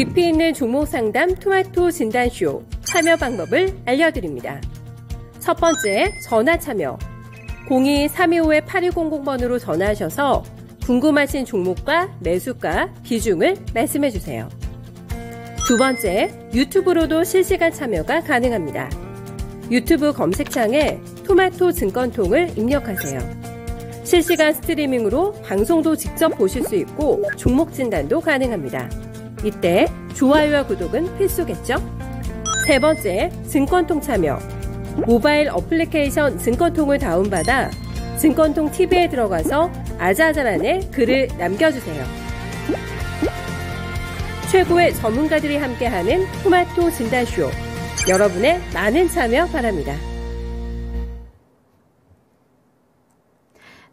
깊이 있는 종목 상담 토마토 진단쇼 참여 방법을 알려드립니다. 첫 번째, 전화 참여. 02-325-8200번으로 전화하셔서 궁금하신 종목과 매수가, 비중을 말씀해주세요. 두 번째, 유튜브로도 실시간 참여가 가능합니다. 유튜브 검색창에 토마토 증권통을 입력하세요. 실시간 스트리밍으로 방송도 직접 보실 수 있고 종목 진단도 가능합니다. 이때 좋아요와 구독은 필수겠죠? 세 번째, 증권통 참여. 모바일 어플리케이션 증권통을 다운받아 증권통 TV에 들어가서 아자아자란에 글을 남겨주세요. 최고의 전문가들이 함께하는 토마토 진단쇼. 여러분의 많은 참여 바랍니다.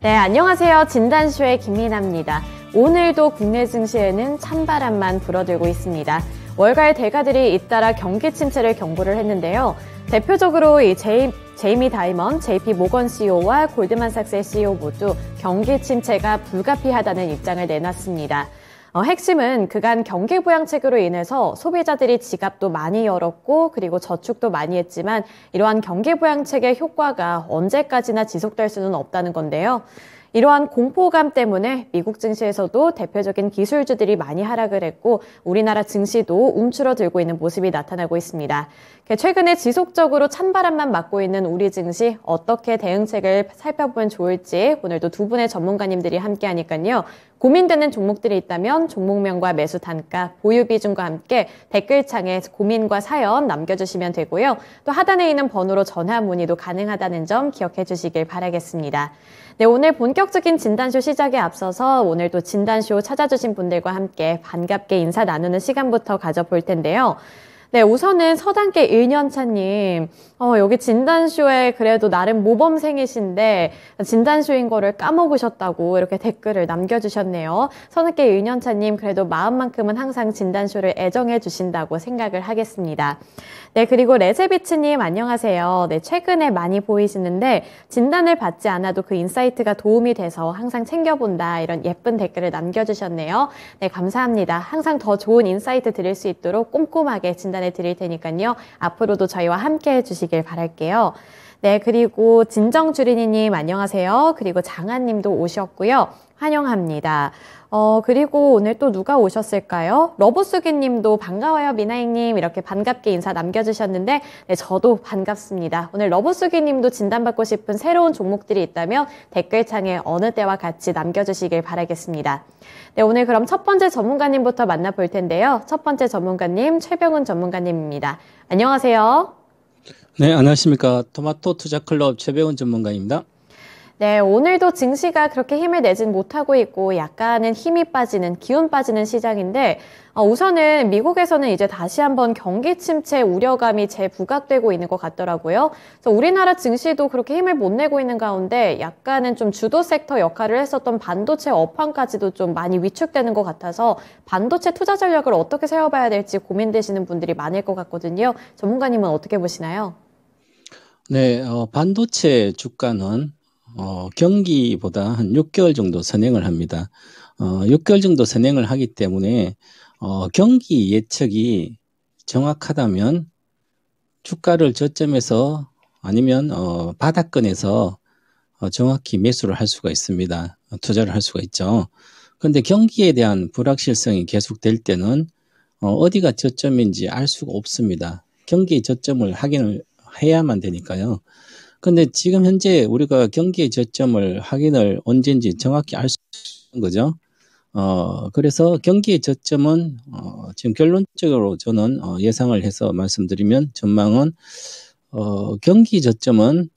네, 안녕하세요. 진단쇼의 김민아입니다. 오늘도 국내 증시에는 찬바람만 불어들고 있습니다. 월가의 대가들이 잇따라 경기 침체를 경고를 했는데요. 대표적으로 이 제이미 다이먼, JP 모건 CEO와 골드만삭스의 CEO 모두 경기 침체가 불가피하다는 입장을 내놨습니다. 핵심은 그간 경기 부양책으로 인해서 소비자들이 지갑도 많이 열었고 그리고 저축도 많이 했지만 이러한 경기 부양책의 효과가 언제까지나 지속될 수는 없다는 건데요. 이러한 공포감 때문에 미국 증시에서도 대표적인 기술주들이 많이 하락을 했고 우리나라 증시도 움츠러들고 있는 모습이 나타나고 있습니다. 최근에 지속적으로 찬바람만 맞고 있는 우리 증시 어떻게 대응책을 살펴보면 좋을지 오늘도 두 분의 전문가님들이 함께하니까요. 고민되는 종목들이 있다면 종목명과 매수 단가, 보유 비중과 함께 댓글창에 고민과 사연 남겨주시면 되고요. 또 하단에 있는 번호로 전화 문의도 가능하다는 점 기억해 주시길 바라겠습니다. 네, 오늘 본격적인 진단쇼 시작에 앞서서 오늘도 진단쇼 찾아주신 분들과 함께 반갑게 인사 나누는 시간부터 가져볼 텐데요. 네, 우선은 서당계 1년차님, 여기 진단쇼에 그래도 나름 모범생이신데 진단쇼인 거를 까먹으셨다고 이렇게 댓글을 남겨주셨네요. 서당계 1년차님, 그래도 마음만큼은 항상 진단쇼를 애정해 주신다고 생각을 하겠습니다. 네, 그리고 레세비츠님 안녕하세요. 네, 최근에 많이 보이시는데 진단을 받지 않아도 그 인사이트가 도움이 돼서 항상 챙겨본다 이런 예쁜 댓글을 남겨주셨네요. 네, 감사합니다. 항상 더 좋은 인사이트 드릴 수 있도록 꼼꼼하게 진단해 드릴 테니까요. 앞으로도 저희와 함께 해주시길 바랄게요. 네, 그리고 진정주린이님 안녕하세요. 그리고 장한님도 오셨고요. 환영합니다. 그리고 오늘 또 누가 오셨을까요? 러브수기님도 반가워요 미나잉님 이렇게 반갑게 인사 남겨주셨는데 네, 저도 반갑습니다. 오늘 러브수기님도 진단받고 싶은 새로운 종목들이 있다면 댓글창에 어느 때와 같이 남겨주시길 바라겠습니다. 네, 오늘 그럼 첫 번째 전문가님부터 만나볼 텐데요. 첫 번째 전문가님 최병훈 전문가님입니다. 안녕하세요. 네, 안녕하십니까. 토마토 투자클럽 최병훈 전문가입니다. 네, 오늘도 증시가 그렇게 힘을 내진 못하고 있고 약간은 힘이 빠지는, 기운 빠지는 시장인데 우선은 미국에서는 이제 다시 한번 경기 침체 우려감이 재부각되고 있는 것 같더라고요. 그래서 우리나라 증시도 그렇게 힘을 못 내고 있는 가운데 약간은 좀 주도 섹터 역할을 했었던 반도체 업황까지도 좀 많이 위축되는 것 같아서 반도체 투자 전략을 어떻게 세워봐야 될지 고민되시는 분들이 많을 것 같거든요. 전문가님은 어떻게 보시나요? 네, 반도체 주가는 경기보다 한 6개월 정도 선행을 합니다. 6개월 정도 선행을 하기 때문에 경기 예측이 정확하다면 주가를 저점에서 아니면 바닥권에서 정확히 매수를 할 수가 있습니다. 투자를 할 수가 있죠. 그런데 경기에 대한 불확실성이 계속될 때는 어디가 저점인지 알 수가 없습니다. 경기의 저점을 확인을 해야만 되니까요. 근데 지금 현재 우리가 경기의 저점을 확인을 언제인지 정확히 알 수 있는 거죠. 그래서 경기의 저점은 지금 결론적으로 저는 예상을 해서 말씀드리면 전망은 경기 저점은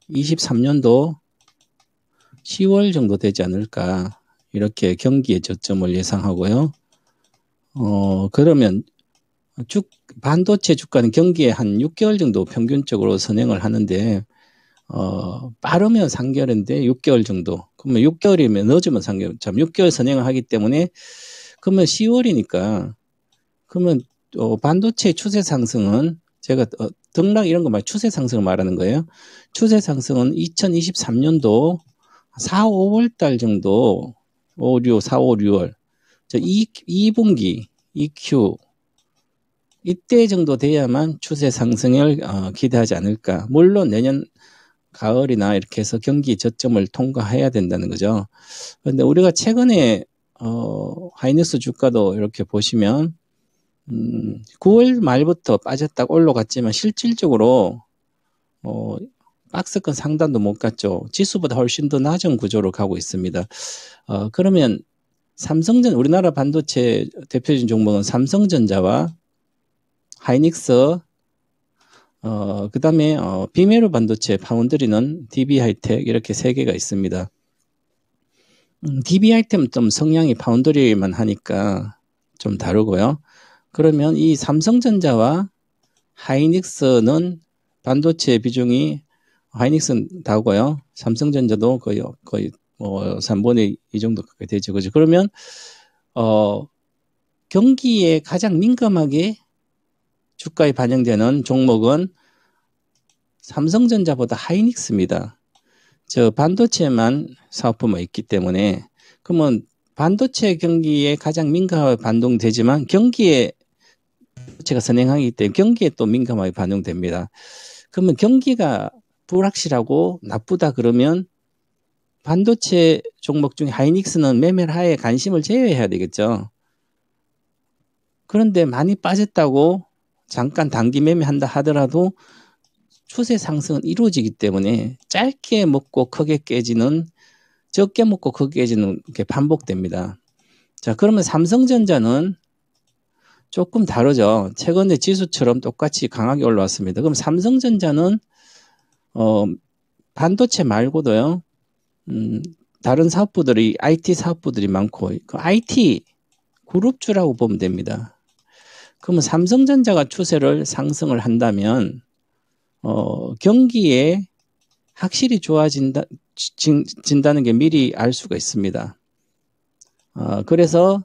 23년도 10월 정도 되지 않을까 이렇게 경기의 저점을 예상하고요. 그러면 반도체 주가는 경기에 한 6개월 정도 평균적으로 선행을 하는데 빠르면 3개월인데 6개월 정도. 그러면 6개월이면 늦으면 3개월. 참 6개월 선행을 하기 때문에 그러면 10월이니까 그러면 반도체 추세 상승은 제가 등락 이런 거 말 추세 상승을 말하는 거예요. 추세 상승은 2023년도 4, 5월 달 정도 4, 5, 6월 2분기 EQ 이때 정도 돼야만 추세 상승을 기대하지 않을까. 물론 내년 가을이나 이렇게 해서 경기 저점을 통과해야 된다는 거죠. 그런데 우리가 최근에 하이닉스 주가도 이렇게 보시면 9월 말부터 빠졌다가 올라갔지만 실질적으로 박스권 상단도 못 갔죠. 지수보다 훨씬 더 낮은 구조로 가고 있습니다. 그러면 우리나라 반도체 대표적인 종목은 삼성전자와 하이닉스, 그 다음에 비메로 반도체 파운드리는 DB 하이텍 이렇게 세 개가 있습니다. DB 하이텍은 좀 성향이 파운드리만 하니까 좀 다르고요. 그러면 이 삼성전자와 하이닉스는 반도체 비중이 하이닉스는 다고요. 삼성전자도 거의 3분의 2 정도 가까이 되죠. 그죠? 그러면 경기에 가장 민감하게 주가에 반영되는 종목은 삼성전자보다 하이닉스입니다. 반도체만 사업부만 있기 때문에 그러면 반도체 경기에 가장 민감하게 반동되지만 경기에 반도체가 선행하기 때문에 경기에 또 민감하게 반영됩니다. 그러면 경기가 불확실하고 나쁘다 그러면 반도체 종목 중에 하이닉스는 매매를 하에 관심을 제외해야 되겠죠. 그런데 많이 빠졌다고 잠깐 단기 매매한다 하더라도 추세 상승은 이루어지기 때문에 짧게 먹고 크게 깨지는, 적게 먹고 크게 깨지는 게 반복됩니다. 자, 그러면 삼성전자는 조금 다르죠. 최근에 지수처럼 똑같이 강하게 올라왔습니다. 그럼 삼성전자는 반도체 말고도요, 다른 사업부들이 IT 사업부들이 많고 그 IT 그룹주라고 보면 됩니다. 그러면 삼성전자가 추세를 상승을 한다면 경기에 확실히 좋아진다는 게 미리 알 수가 있습니다. 그래서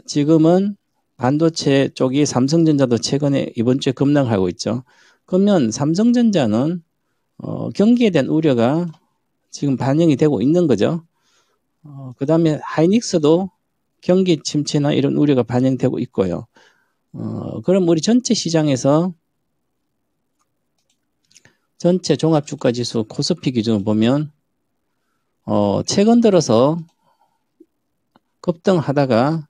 지금은 반도체 쪽이 삼성전자도 최근에 이번 주에 급락을 하고 있죠. 그러면 삼성전자는 경기에 대한 우려가 지금 반영이 되고 있는 거죠. 그 다음에 하이닉스도 경기 침체나 이런 우려가 반영되고 있고요. 그럼 우리 전체 시장에서 전체 종합주가지수 코스피 기준으로 보면 최근 들어서 급등하다가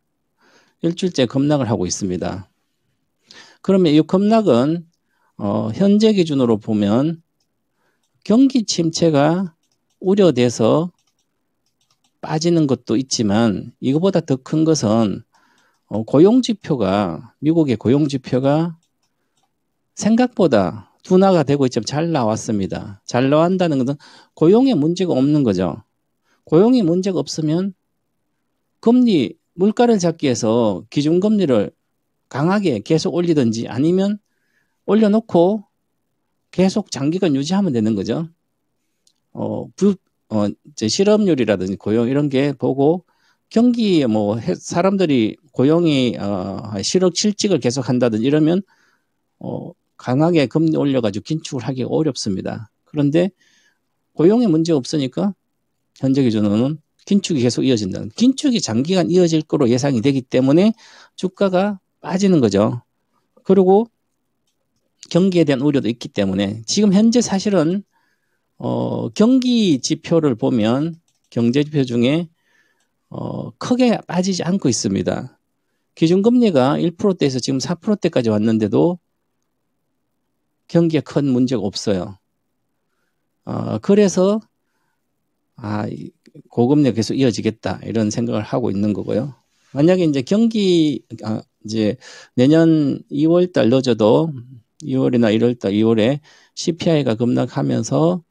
일주일째 급락을 하고 있습니다. 그러면 이 급락은 현재 기준으로 보면 경기 침체가 우려돼서 빠지는 것도 있지만 이거보다 더 큰 것은 고용지표가, 미국의 고용지표가 생각보다 둔화가 되고 있지만 잘 나왔습니다. 잘 나왔다는 것은 고용에 문제가 없는 거죠. 고용에 문제가 없으면 금리, 물가를 잡기 위해서 기준금리를 강하게 계속 올리든지 아니면 올려놓고 계속 장기간 유지하면 되는 거죠. 이제 실업률이라든지 고용 이런 게 보고 경기 사람들이 고용이 실직을 계속 한다든지 이러면 강하게 금리 올려가지고 긴축을 하기 어렵습니다. 그런데 고용에 문제 없으니까 현재 기준으로는 긴축이 계속 이어진다는, 긴축이 장기간 이어질 거로 예상이 되기 때문에 주가가 빠지는 거죠. 그리고 경기에 대한 우려도 있기 때문에 지금 현재 사실은 경기 지표를 보면 경제 지표 중에 크게 빠지지 않고 있습니다. 기준금리가 1%대에서 지금 4%대까지 왔는데도 경기에 큰 문제가 없어요. 그래서 고금리가 계속 이어지겠다 이런 생각을 하고 있는 거고요. 만약에 이제 이제 내년 2월달 늦어도 2월이나 1월달 2월에 CPI가 급락하면서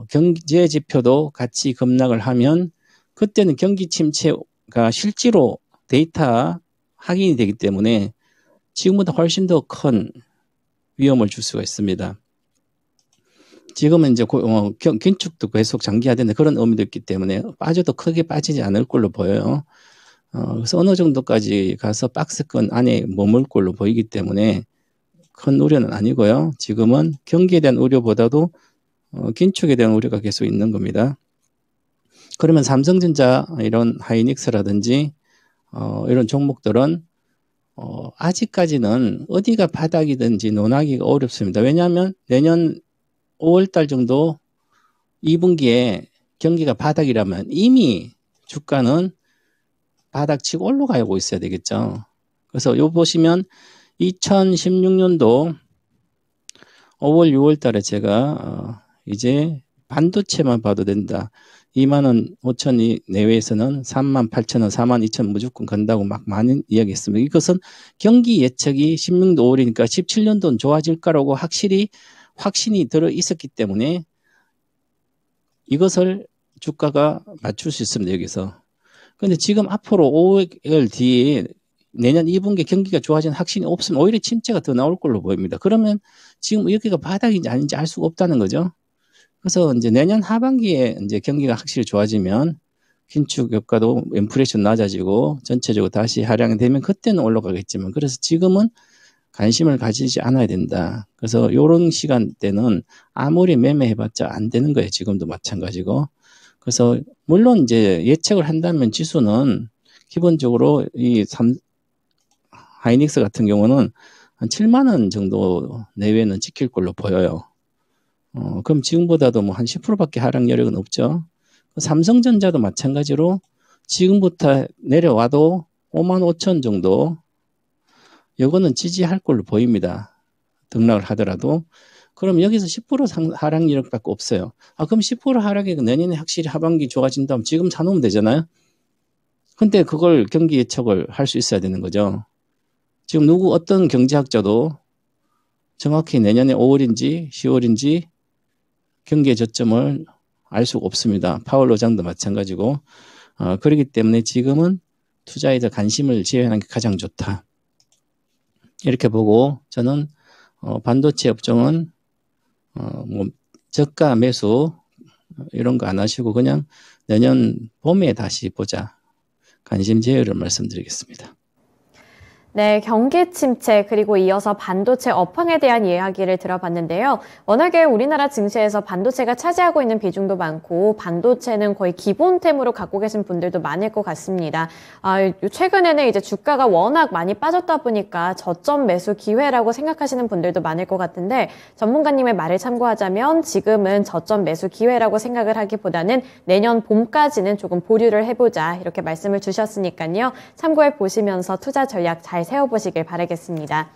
경제 지표도 같이 급락을 하면 그때는 경기 침체가 실제로 데이터 확인이 되기 때문에 지금보다 훨씬 더 큰 위험을 줄 수가 있습니다. 지금은 이제 긴축도 계속 장기화되는 그런 의미도 있기 때문에 빠져도 크게 빠지지 않을 걸로 보여요. 그래서 어느 정도까지 가서 박스권 안에 머물 걸로 보이기 때문에 큰 우려는 아니고요. 지금은 경기에 대한 우려보다도 긴축에 대한 우려가 계속 있는 겁니다. 그러면 삼성전자 이런 하이닉스라든지 이런 종목들은 아직까지는 어디가 바닥이든지 논하기가 어렵습니다. 왜냐하면 내년 5월달 정도 2분기에 경기가 바닥이라면 이미 주가는 바닥치고 올라가고 있어야 되겠죠. 그래서 요 보시면 2016년도 5월, 6월 달에 제가 이제 반도체만 봐도 된다. 2만 5천이 내외에서는 3만 8천 원, 4만 2천 무조건 간다고 막 많이 이야기했습니다. 이것은 경기 예측이 16도 5월이니까 17년도는 좋아질 거라고 확신이 들어 있었기 때문에 이것을 주가가 맞출 수 있습니다. 여기서. 근데 지금 앞으로 5개월 뒤에 내년 2분기 경기가 좋아지는 확신이 없으면 오히려 침체가 더 나올 걸로 보입니다. 그러면 지금 여기가 바닥인지 아닌지 알 수가 없다는 거죠. 그래서 이제 내년 하반기에 이제 경기가 확실히 좋아지면 긴축 효과도 인플레이션 낮아지고 전체적으로 다시 하향이 되면 그때는 올라가겠지만 그래서 지금은 관심을 가지지 않아야 된다. 그래서 이런 시간대는 아무리 매매해봤자 안 되는 거예요. 지금도 마찬가지고. 그래서 물론 이제 예측을 한다면 지수는 기본적으로 하이닉스 같은 경우는 한 7만 원 정도 내외는 지킬 걸로 보여요. 그럼 지금보다도 뭐 한 10%밖에 하락 여력은 없죠. 삼성전자도 마찬가지로 지금부터 내려와도 5만 5천 정도 이거는 지지할 걸로 보입니다. 등락을 하더라도. 그럼 여기서 10% 하락 여력밖에 없어요. 그럼 10% 하락이 내년에 확실히 하반기 좋아진다면 지금 사놓으면 되잖아요. 근데 그걸 경기 예측을 할 수 있어야 되는 거죠. 지금 어떤 경제학자도 정확히 내년에 5월인지 10월인지 경기의 저점을 알 수가 없습니다. 파월 의장도 마찬가지고. 그렇기 때문에 지금은 투자에 더 관심을 제외하는 게 가장 좋다. 이렇게 보고 저는 반도체 업종은 뭐 저가 매수 이런 거 안 하시고 그냥 내년 봄에 다시 보자. 관심 제외를 말씀드리겠습니다. 네, 경기 침체 그리고 이어서 반도체 업황에 대한 이야기를 들어봤는데요. 워낙에 우리나라 증시에서 반도체가 차지하고 있는 비중도 많고 반도체는 거의 기본템으로 갖고 계신 분들도 많을 것 같습니다. 최근에는 이제 주가가 워낙 많이 빠졌다 보니까 저점 매수 기회라고 생각하시는 분들도 많을 것 같은데 전문가님의 말을 참고하자면 지금은 저점 매수 기회라고 생각을 하기보다는 내년 봄까지는 조금 보류를 해보자 이렇게 말씀을 주셨으니까요. 참고해 보시면서 투자 전략 잘 세워보시길 바라겠습니다.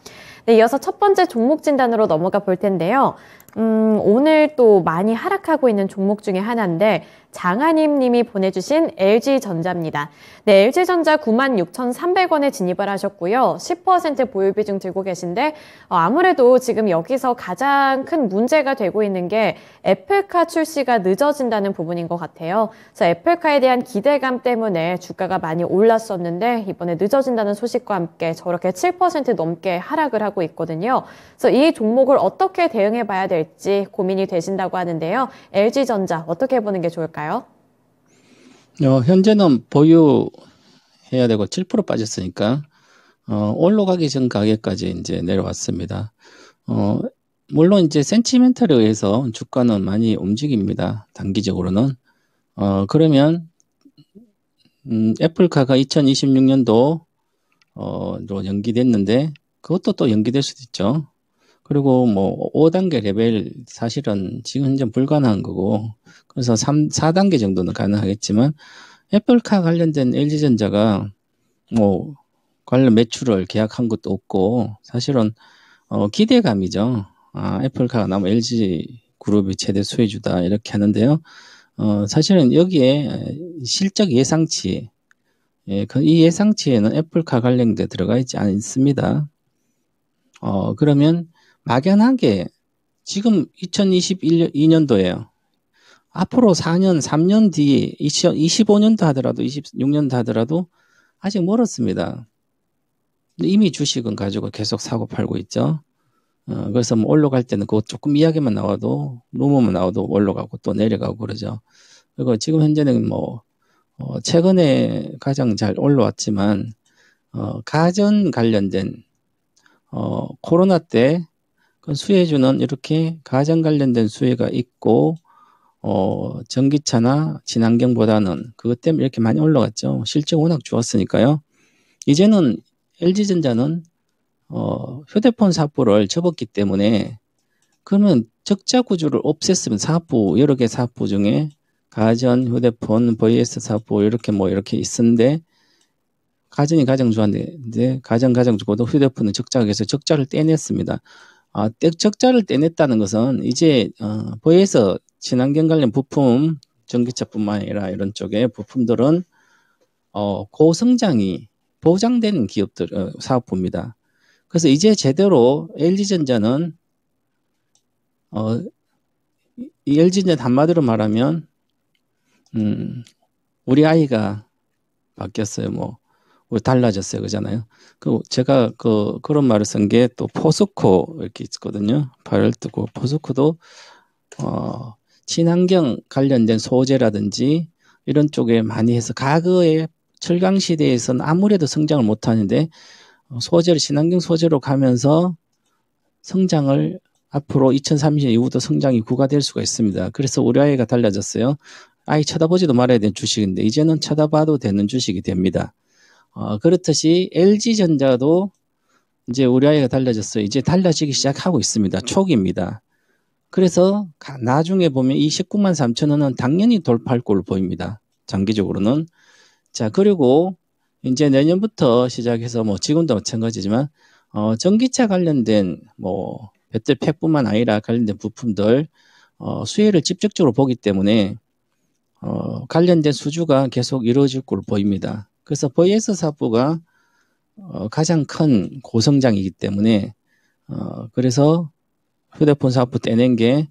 네, 이어서 첫 번째 종목 진단으로 넘어가 볼 텐데요. 오늘 또 많이 하락하고 있는 종목 중에 하나인데 장하님 님이 보내주신 LG전자입니다. 네, LG전자 96,300원에 진입을 하셨고요. 10% 보유 비중 들고 계신데 아무래도 지금 여기서 가장 큰 문제가 되고 있는 게 애플카 출시가 늦어진다는 부분인 것 같아요. 그래서 애플카에 대한 기대감 때문에 주가가 많이 올랐었는데 이번에 늦어진다는 소식과 함께 저렇게 7% 넘게 하락을 하고 있거든요. 그래서 이 종목을 어떻게 대응해 봐야 될지 고민이 되신다고 하는데요. LG전자 어떻게 보는 게 좋을까요? 현재는 보유해야 되고 7% 빠졌으니까 올라가기 전 가격까지 이제 내려왔습니다. 물론 이제 센티멘털에 의해서 주가는 많이 움직입니다. 단기적으로는. 그러면 애플카가 2026년도 로 연기됐는데 그것도 또 연기될 수도 있죠. 그리고 뭐 5단계 레벨 사실은 지금 현재 불가능한 거고 그래서 4단계 정도는 가능하겠지만 애플카 관련된 LG전자가 뭐 관련 매출을 계약한 것도 없고 사실은 기대감이죠. 애플카가 나면 LG그룹이 최대 수혜주다 이렇게 하는데요. 사실은 여기에 실적 예상치 이 예상치에는 애플카 관련돼 들어가 있지 않습니다. 그러면 막연하게 지금 2021년도에요. 앞으로 4년, 3년 뒤에 25년도 하더라도 26년도 하더라도 아직 멀었습니다. 이미 주식은 가지고 계속 사고 팔고 있죠. 그래서 뭐 올라갈 때는 그거 조금 이야기만 나와도 루머만 나와도 올라가고 또 내려가고 그러죠. 그리고 지금 현재는 뭐 최근에 가장 잘 올라왔지만 가전 관련된 코로나 때 그 수혜주는 이렇게 가전 관련된 수혜가 있고 전기차나 친환경보다는 그것 때문에 이렇게 많이 올라갔죠. 실적 워낙 좋았으니까요. 이제는 LG전자는 휴대폰 사업부를 접었기 때문에 그러면 적자 구조를 없앴으면 사업부 여러 개 사업부 중에 가전, 휴대폰, VS 사업부 이렇게 이렇게 있었는데 가전이 가장 좋았는데 가장 좋고도 휴대폰은 적자가 계속 적자를 떼냈습니다. 적자를 떼냈다는 것은 이제 VS 친환경 관련 부품 전기차뿐만 아니라 이런 쪽의 부품들은 고성장이 보장되는 기업들 사업부입니다. 그래서 이제 제대로 LG전자는 이 LG전자 한마디로 말하면 우리 아이가 바뀌었어요. 우리 달라졌어요, 그잖아요. 제가 그런 말을 쓴 게 또 포스코 이렇게 있거든요. 발을 뜨고 포스코도 친환경 관련된 소재라든지 이런 쪽에 많이 해서 과거에 철강 시대에서는 아무래도 성장을 못하는데 소재를 친환경 소재로 가면서 성장을 앞으로 2030년 이후도 성장이 구가될 수가 있습니다. 그래서 우리 아이가 달라졌어요. 아이 쳐다보지도 말아야 되는 주식인데 이제는 쳐다봐도 되는 주식이 됩니다. 그렇듯이 LG전자도 이제 우리 아이가 달라졌어요. 이제 달라지기 시작하고 있습니다. 초기입니다. 그래서 나중에 보면 이 19만 3천 원은 당연히 돌파할 걸로 보입니다. 장기적으로는. 자, 그리고 이제 내년부터 시작해서 지금도 마찬가지지만 전기차 관련된 배터리 팩뿐만 아니라 관련된 부품들 수혜를 직접적으로 보기 때문에 관련된 수주가 계속 이루어질 걸로 보입니다. 그래서 VS 사업부가 가장 큰 고성장이기 때문에 그래서 휴대폰 사업부 떼낸 게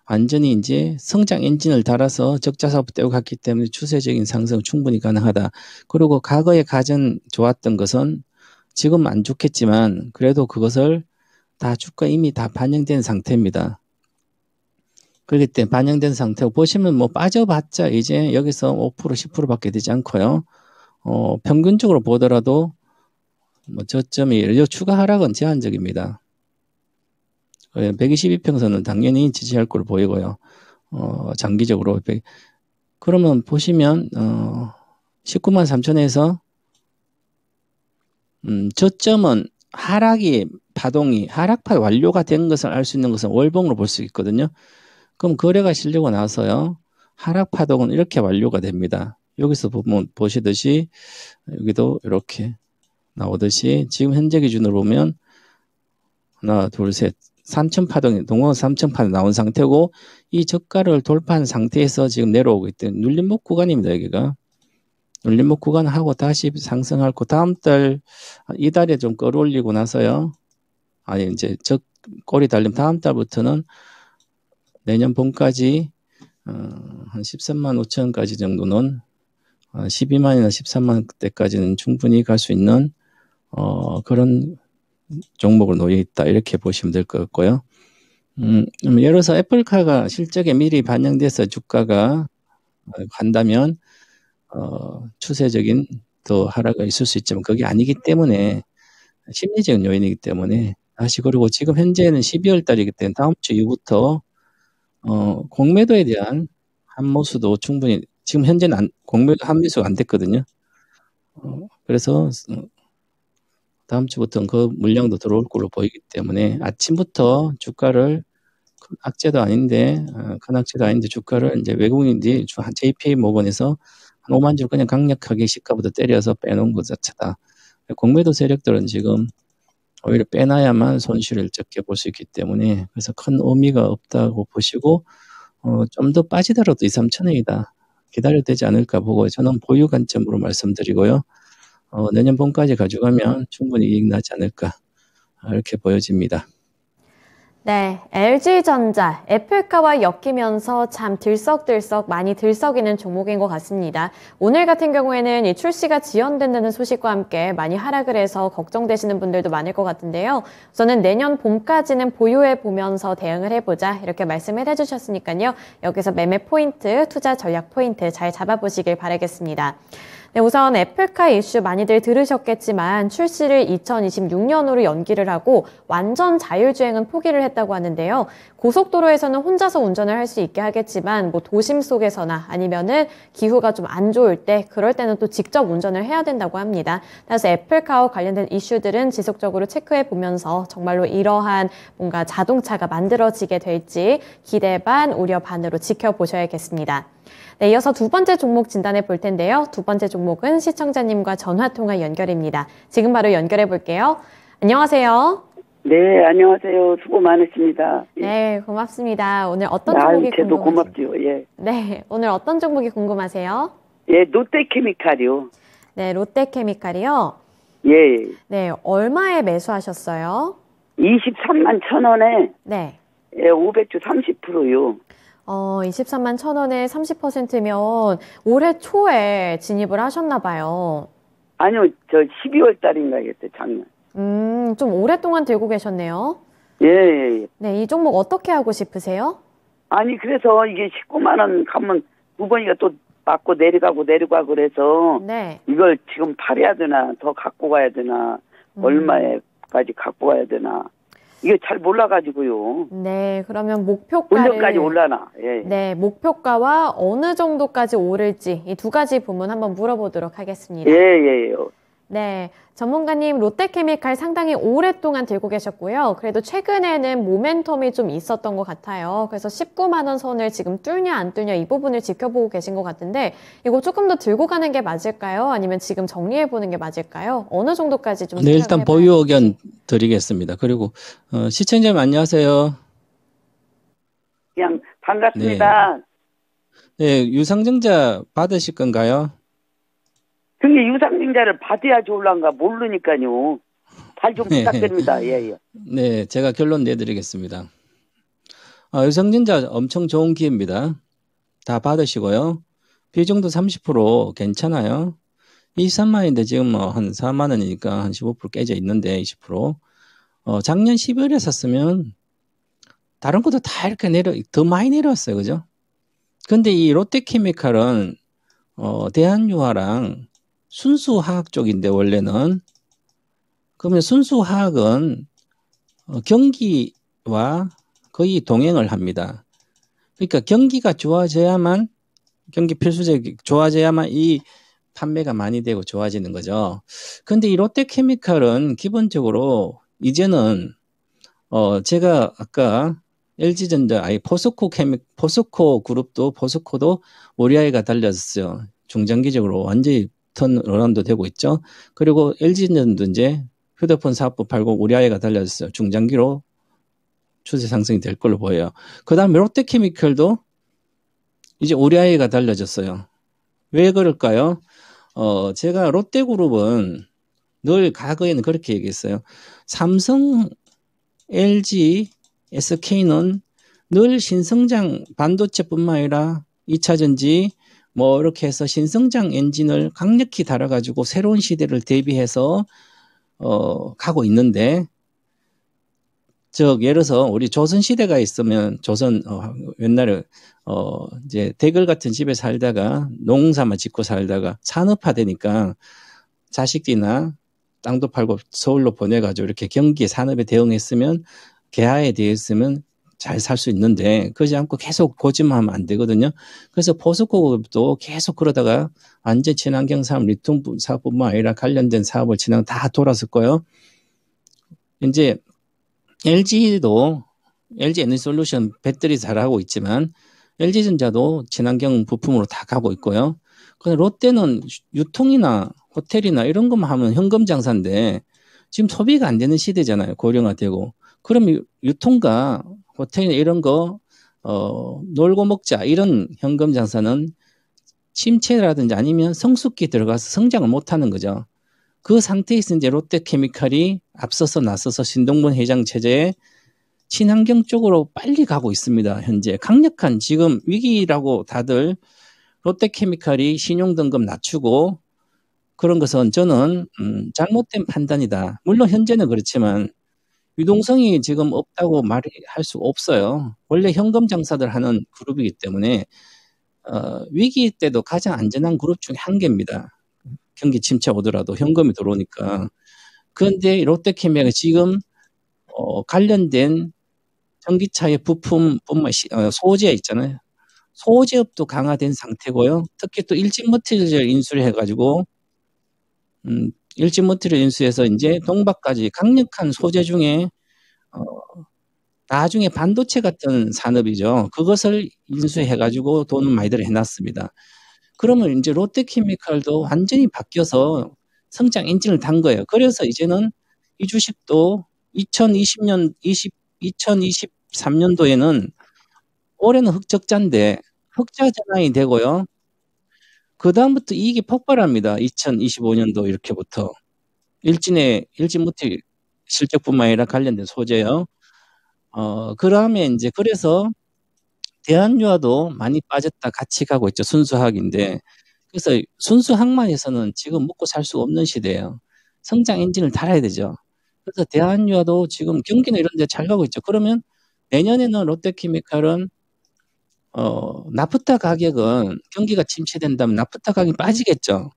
완전히 이제 성장 엔진을 달아서 적자 사업부 떼고 갔기 때문에 추세적인 상승 충분히 가능하다. 그리고 과거에 가장 좋았던 것은 지금 안 좋겠지만 그래도 그것을 다 주가 이미 다 반영된 상태입니다. 그렇기 때문에 반영된 상태고 보시면 빠져봤자 이제 여기서 5% 10%밖에 되지 않고요. 평균적으로 보더라도 저점이 추가 하락은 제한적입니다. 122평선은 당연히 지지할 걸로 보이고요. 장기적으로 그러면 보시면 19만 3천에서 저점은 하락파 완료가 된 것을 알 수 있는 것은 월봉으로 볼 수 있거든요. 그럼 거래가 실리고 나서요. 하락 파동은 이렇게 완료가 됩니다. 여기서 보시듯이 여기도 이렇게 나오듯이 지금 현재 기준으로 보면 하나, 둘, 셋, 3천 파동이 동원 3천 파동 나온 상태고 이 저가를 돌파한 상태에서 지금 내려오고 있던 눌림목 구간입니다. 여기가 눌림목 구간하고 다시 상승하고 다음 달 이달에 좀 끌어올리고 나서요. 아니 이제 꼬리 달림 다음 달부터는 내년 봄까지 한 13만 5천까지 정도는 12만이나 13만 대까지는 충분히 갈 수 있는 그런 종목으로 놓여 있다 이렇게 보시면 될 것 같고요. 예를 들어서 애플카가 실적에 미리 반영돼서 주가가 간다면 추세적인 더 하락이 있을 수 있지만 그게 아니기 때문에 심리적인 요인이기 때문에 다시 그리고 지금 현재는 12월 달이기 때문에 다음 주 이후부터 공매도에 대한 환모수도 충분히 지금 현재는 공매도 환매수가 안 됐거든요. 그래서 다음 주부터는 그 물량도 들어올 걸로 보이기 때문에 아침부터 주가를 큰 악재도 아닌데 주가를 이제 외국인들이 JP 모건에서 한 5만 주를 그냥 강력하게 시가부터 때려서 빼놓은 것 자체다. 공매도 세력들은 지금 오히려 빼놔야만 손실을 적게 볼 수 있기 때문에 그래서 큰 의미가 없다고 보시고 좀 더 빠지더라도 2, 3천 원이다. 기다려도 되지 않을까 보고 저는 보유 관점으로 말씀드리고요. 내년 봄까지 가져가면 충분히 이익 나지 않을까 이렇게 보여집니다. 네, LG전자, 애플카와 엮이면서 참 들썩들썩 많이 들썩이는 종목인 것 같습니다. 오늘 같은 경우에는 이 출시가 지연된다는 소식과 함께 많이 하락을 해서 걱정되시는 분들도 많을 것 같은데요. 우선은 내년 봄까지는 보유해 보면서 대응을 해보자 이렇게 말씀을 해주셨으니까요. 여기서 매매 포인트, 투자 전략 포인트 잘 잡아보시길 바라겠습니다. 네, 우선 애플카 이슈 많이들 들으셨겠지만 출시를 2026년으로 연기를 하고 완전 자율주행은 포기를 했다고 하는데요. 고속도로에서는 혼자서 운전을 할 수 있게 하겠지만 뭐 도심 속에서나 아니면은 기후가 좀 안 좋을 때 그럴 때는 또 직접 운전을 해야 된다고 합니다. 따라서 애플카와 관련된 이슈들은 지속적으로 체크해 보면서 정말로 이러한 뭔가 자동차가 만들어지게 될지 기대 반 우려 반으로 지켜보셔야겠습니다. 네, 이어서 두 번째 종목 진단해 볼 텐데요. 두 번째 종목은 시청자님과 전화통화 연결입니다. 지금 바로 연결해 볼게요. 안녕하세요. 네, 안녕하세요. 수고 많으십니다. 예. 네, 고맙습니다. 오늘 어떤 종목이 저도 궁금하세요? 고맙죠. 예. 네, 오늘 어떤 종목이 궁금하세요? 예, 롯데케미칼이요. 네, 롯데케미칼이요. 예. 네, 얼마에 매수하셨어요? 23만 1,000원에 네. 예, 500주 30%요. 23만 1,000원에 30%면 올해 초에 진입을 하셨나 봐요. 아니요, 저 12월 달인가 했어요, 작년. 좀 오랫동안 들고 계셨네요. 예, 예, 예. 네, 이 종목 어떻게 하고 싶으세요? 아니, 그래서 이게 19만 원 가면 두 번이가 또 맞고 내려가고 그래서 네. 이걸 지금 팔아야 되나, 더 갖고 가야 되나, 얼마에까지 갖고 가야 되나. 이게 잘 몰라가지고요. 네, 그러면 목표가를 언제까지 올라나. 예. 네, 목표가와 어느 정도까지 오를지 이 두 가지 부분 한번 물어보도록 하겠습니다. 예, 예, 예. 네, 전문가님 롯데케미칼 상당히 오랫동안 들고 계셨고요. 그래도 최근에는 모멘텀이 좀 있었던 것 같아요. 그래서 19만 원 선을 지금 뚫냐 안 뚫냐 이 부분을 지켜보고 계신 것 같은데 이거 조금 더 들고 가는 게 맞을까요? 아니면 지금 정리해 보는 게 맞을까요? 어느 정도까지 좀 네, 일단 보유 의견 드리겠습니다. 그리고 시청자님 안녕하세요. 그냥 반갑습니다. 네, 유상증자 받으실 건가요? 근데 유상증자를 받아야 좋을란가 모르니까요. 잘 좀 네. 부탁드립니다. 예, 예. 네, 제가 결론 내드리겠습니다. 유상증자 엄청 좋은 기회입니다. 다 받으시고요. 비중도 30% 괜찮아요. 23만 원인데 지금 뭐 한 4만 원이니까 한 15% 깨져 있는데 20%. 작년 12월에 샀으면 다른 것도 다 이렇게 더 많이 내려왔어요. 그죠? 근데 이 롯데케미칼은 대한유화랑 순수화학 쪽인데 원래는 그러면 순수화학은 경기와 거의 동행을 합니다. 그러니까 경기가 좋아져야만 경기 필수적이 좋아져야만 이 판매가 많이 되고 좋아지는 거죠. 근데 이 롯데케미칼은 기본적으로 이제는 제가 아까 LG전자 포스코 그룹도 포스코도 오리아이가 달렸어요. 중장기적으로 완전히 턴어라운드 되고 있죠. 그리고 LG전자도 이제 휴대폰 사업부 팔고 오리아이가 달렸어요. 중장기로 추세 상승이 될 걸로 보여요. 그 다음에 롯데케미칼도 이제 오리아이가 달려졌어요. 왜 그럴까요? 제가 롯데그룹은 늘 과거에는 그렇게 얘기했어요. 삼성, LG, SK는 늘 신성장 반도체뿐만 아니라 2차전지 뭐 이렇게 해서 신성장 엔진을 강력히 달아가지고 새로운 시대를 대비해서 가고 있는데 예를 들어서 우리 조선 시대가 있으면 옛날에 이제 대궐 같은 집에 살다가 농사만 짓고 살다가 산업화되니까 자식들이나 땅도 팔고 서울로 보내가지고 이렇게 경기 산업에 대응했으면 개화에 대했으면 잘 살 수 있는데 그러지 않고 계속 고집하면 안 되거든요. 그래서 포스코도 계속 그러다가 완전 친환경 사업, 리튬 사업뿐만 아니라 관련된 사업을 다 돌았을 거예요. 이제 LG도 LG 에너지솔루션 배터리 잘하고 있지만 LG전자도 친환경 부품으로 다 가고 있고요. 근데 롯데는 유통이나 호텔이나 이런 것만 하면 현금 장사인데 지금 소비가 안 되는 시대잖아요. 고령화되고. 그러면 유통과 호텔이나 이런 거 놀고 먹자 이런 현금 장사는 침체라든지 아니면 성숙기 들어가서 성장을 못하는 거죠. 그 상태에서 이제 롯데케미칼이 앞서서 나서서 신동분 회장 체제에 친환경 쪽으로 빨리 가고 있습니다. 현재 강력한 지금 위기라고 다들 롯데케미칼이 신용등급 낮추고 그런 것은 저는 잘못된 판단이다. 물론 현재는 그렇지만 유동성이 지금 없다고 말할 수 없어요. 원래 현금 장사들 하는 그룹이기 때문에 위기 때도 가장 안전한 그룹 중에 한 개입니다. 경기 침체 오더라도 현금이 들어오니까. 그런데 롯데케미칼이 지금 관련된 전기차의 부품뿐만 소재 있잖아요. 소재업도 강화된 상태고요. 특히 또 일진머티리얼 인수를 해가지고 일진머티리얼 인수해서 이제 동박까지 강력한 소재 중에 나중에 반도체 같은 산업이죠. 그것을 인수해가지고 돈을 많이들 해놨습니다. 그러면 이제 롯데케미칼도 완전히 바뀌어서 성장 엔진을 단 거예요. 그래서 이제는 이 주식도 2023년도에는 올해는 흑적자인데 흑자 전환이 되고요. 그 다음부터 이익이 폭발합니다. 2025년도 이렇게부터 일진머티 실적뿐만 아니라 관련된 소재요. 그 다음에 이제 그래서 대한유화도 많이 빠졌다 같이 가고 있죠. 순수학인데. 그래서 순수학만에서는 지금 먹고 살 수 없는 시대예요. 성장 엔진을 달아야 되죠. 그래서 대한유화도 지금 경기는 이런 데 잘 가고 있죠. 그러면 내년에는 롯데케미칼은 나프타 가격은 경기가 침체된다면 나프타 가격이 빠지겠죠.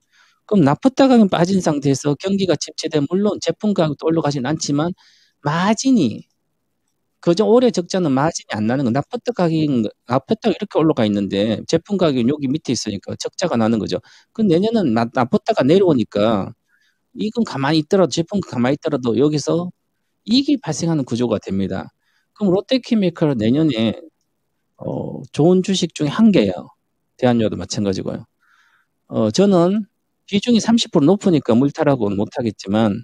그럼 나프타 가격이 빠진 상태에서 경기가 침체되면 물론 제품 가격도 올라가진 않지만 마진이 그저 올해 적자는 마진이 안 나는 거. 나프타가 이렇게 올라가 있는데 제품 가격이 여기 밑에 있으니까 적자가 나는 거죠. 그 내년은 나프타가 내려오니까 이건 가만히 있더라도 제품 가만히 있더라도 여기서 이익이 발생하는 구조가 됩니다. 그럼 롯데케미칼은 내년에 좋은 주식 중에 한 개예요. 대한유화도 마찬가지고요. 저는 비중이 30% 높으니까 물타라고는 못하겠지만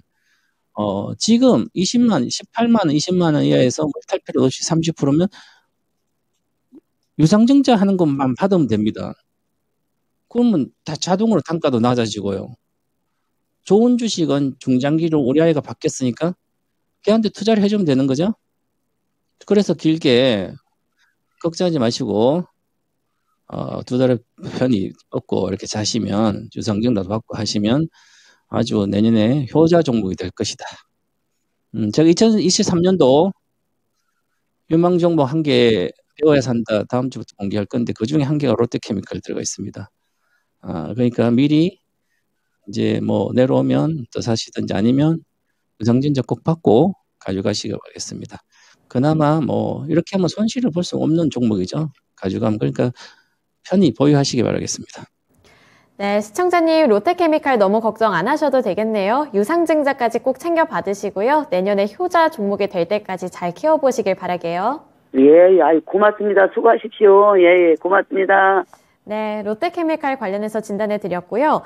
지금 20만, 18만 원, 20만 원 이하에서 물탈 필요 없이 30%면 유상증자 하는 것만 받으면 됩니다. 그러면 다 자동으로 단가도 낮아지고요. 좋은 주식은 중장기로 우리 아이가 바뀌었으니까 걔한테 투자를 해주면 되는 거죠. 그래서 길게 걱정하지 마시고 두 달에 편히 얻고 이렇게 자시면 유상증자도 받고 하시면 아주 내년에 효자 종목이 될 것이다. 제가 2023년도 유망 종목 한 개 배워야 산다 다음 주부터 공개할 건데 그 중에 한 개가 롯데케미칼 들어가 있습니다. 그러니까 미리 이제 뭐 내려오면 또 사시든지 아니면 유상증자 꼭 받고 가져가시기 바라겠습니다. 그나마 뭐 이렇게 하면 손실을 볼 수 없는 종목이죠. 가져가면 그러니까 편히 보유하시기 바라겠습니다. 네, 시청자님 롯데케미칼 너무 걱정 안 하셔도 되겠네요. 유상증자까지 꼭 챙겨 받으시고요. 내년에 효자 종목이 될 때까지 잘 키워보시길 바라게요. 예, 고맙습니다. 수고하십시오. 예, 고맙습니다. 네, 롯데케미칼 관련해서 진단해 드렸고요.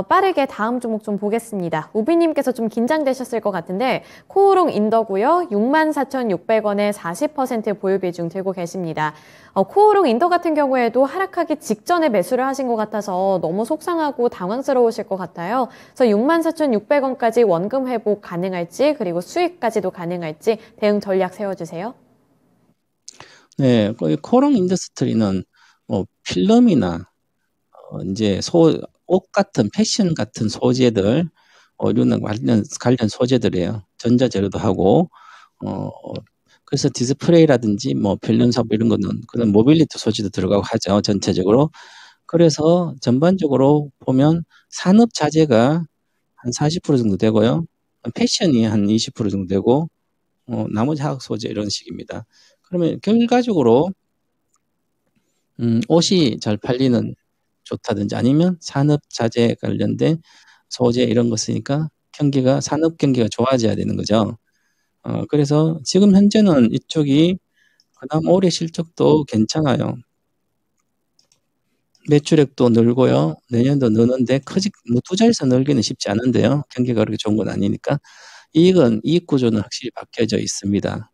빠르게 다음 종목 좀 보겠습니다. 우비님께서 좀 긴장되셨을 것 같은데 코오롱 인더고요. 64,600원에 40% 보유 비중 들고 계십니다. 코오롱 인더 같은 경우에도 하락하기 직전에 매수를 하신 것 같아서 너무 속상하고 당황스러우실 것 같아요. 그래서 64,600원까지 원금 회복 가능할지 그리고 수익까지도 가능할지 대응 전략 세워주세요. 네, 코오롱 인더스트리는 필름이나 이제 옷 같은 패션 같은 소재들 이런 관련 소재들이에요. 전자재료도 하고 그래서 디스플레이라든지 뭐 필름 사업 이런 거는 그런 모빌리티 소재도 들어가고 하죠. 전체적으로. 그래서 전반적으로 보면 산업 자재가 한 40% 정도 되고요. 패션이 한 20% 정도 되고 나머지 화학 소재 이런 식입니다. 그러면 결과적으로 옷이 잘 팔리는 좋다든지 아니면 산업 자재 관련된 소재 이런 거 쓰니까 산업 경기가 좋아져야 되는 거죠. 그래서 지금 현재는 이쪽이 그다음 올해 실적도 괜찮아요. 매출액도 늘고요. 내년도 느는데 뭐 투자해서 늘기는 쉽지 않은데요. 경기가 그렇게 좋은 건 아니니까 이익 구조는 확실히 바뀌어져 있습니다.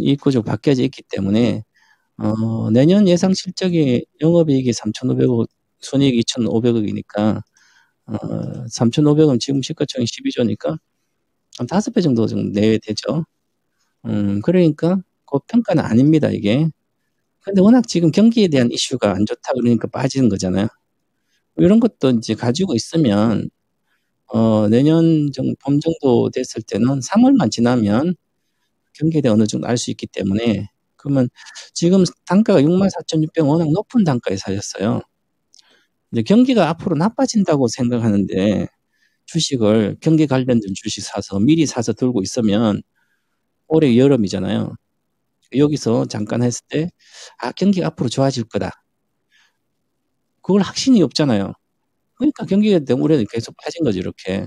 이익 구조 바뀌어져 있기 때문에 내년 예상 실적이 영업이익이 3,500억, 순이익 2,500억이니까 3,500원 지금 시가총액 12조니까 한 5배 정도 내야 되죠. 그러니까 고평가는 아닙니다, 이게. 근데 워낙 지금 경기에 대한 이슈가 안 좋다 그러니까 빠지는 거잖아요. 이런 것도 이제 가지고 있으면 내년 봄 정도 됐을 때는 3월만 지나면 경기에 대해 어느 정도 알 수 있기 때문에 그러면 지금 단가가 64,600원 워낙 높은 단가에 사셨어요. 이제 경기가 앞으로 나빠진다고 생각하는데 주식을 경기 관련된 주식 사서 미리 사서 들고 있으면 올해 여름이잖아요. 여기서 잠깐 했을 때 경기가 앞으로 좋아질 거다. 그걸 확신이 없잖아요. 그러니까 경기가 올해는 계속 빠진 거죠, 이렇게.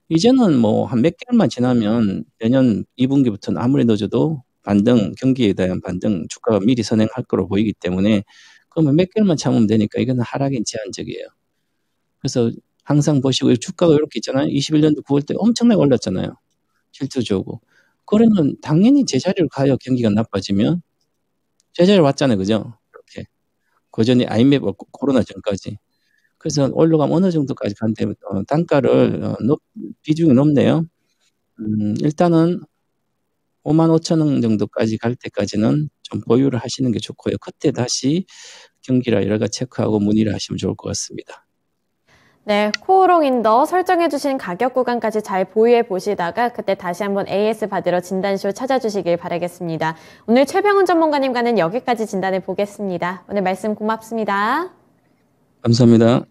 이제는 뭐 한 몇 개월만 지나면 내년 2분기부터는 아무리 늦어도 반등, 경기에 대한 반등, 주가가 미리 선행할 거로 보이기 때문에 그러면 몇 개월만 참으면 되니까 이건 하락엔 제한적이에요. 그래서 항상 보시고 주가가 이렇게 있잖아요. 21년도 9월 때 엄청나게 올랐잖아요. 실투주고. 그러면 당연히 제자리를 가요. 경기가 나빠지면. 제자리 왔잖아요. 그죠? 이렇게. 그전에 IMF 코로나 전까지. 그래서 올라가면 어느 정도까지 간대 단가를 비중이 높네요. 일단은 5만 5천 원 정도까지 갈 때까지는 좀 보유를 하시는 게 좋고요. 그때 다시 경기라 여러 가지 체크하고 문의를 하시면 좋을 것 같습니다. 네, 코오롱 인더 설정해주신 가격 구간까지 잘 보유해 보시다가 그때 다시 한번 AS 받으러 진단쇼 찾아주시길 바라겠습니다. 오늘 최병훈 전문가님과는 여기까지 진단해 보겠습니다. 오늘 말씀 고맙습니다. 감사합니다.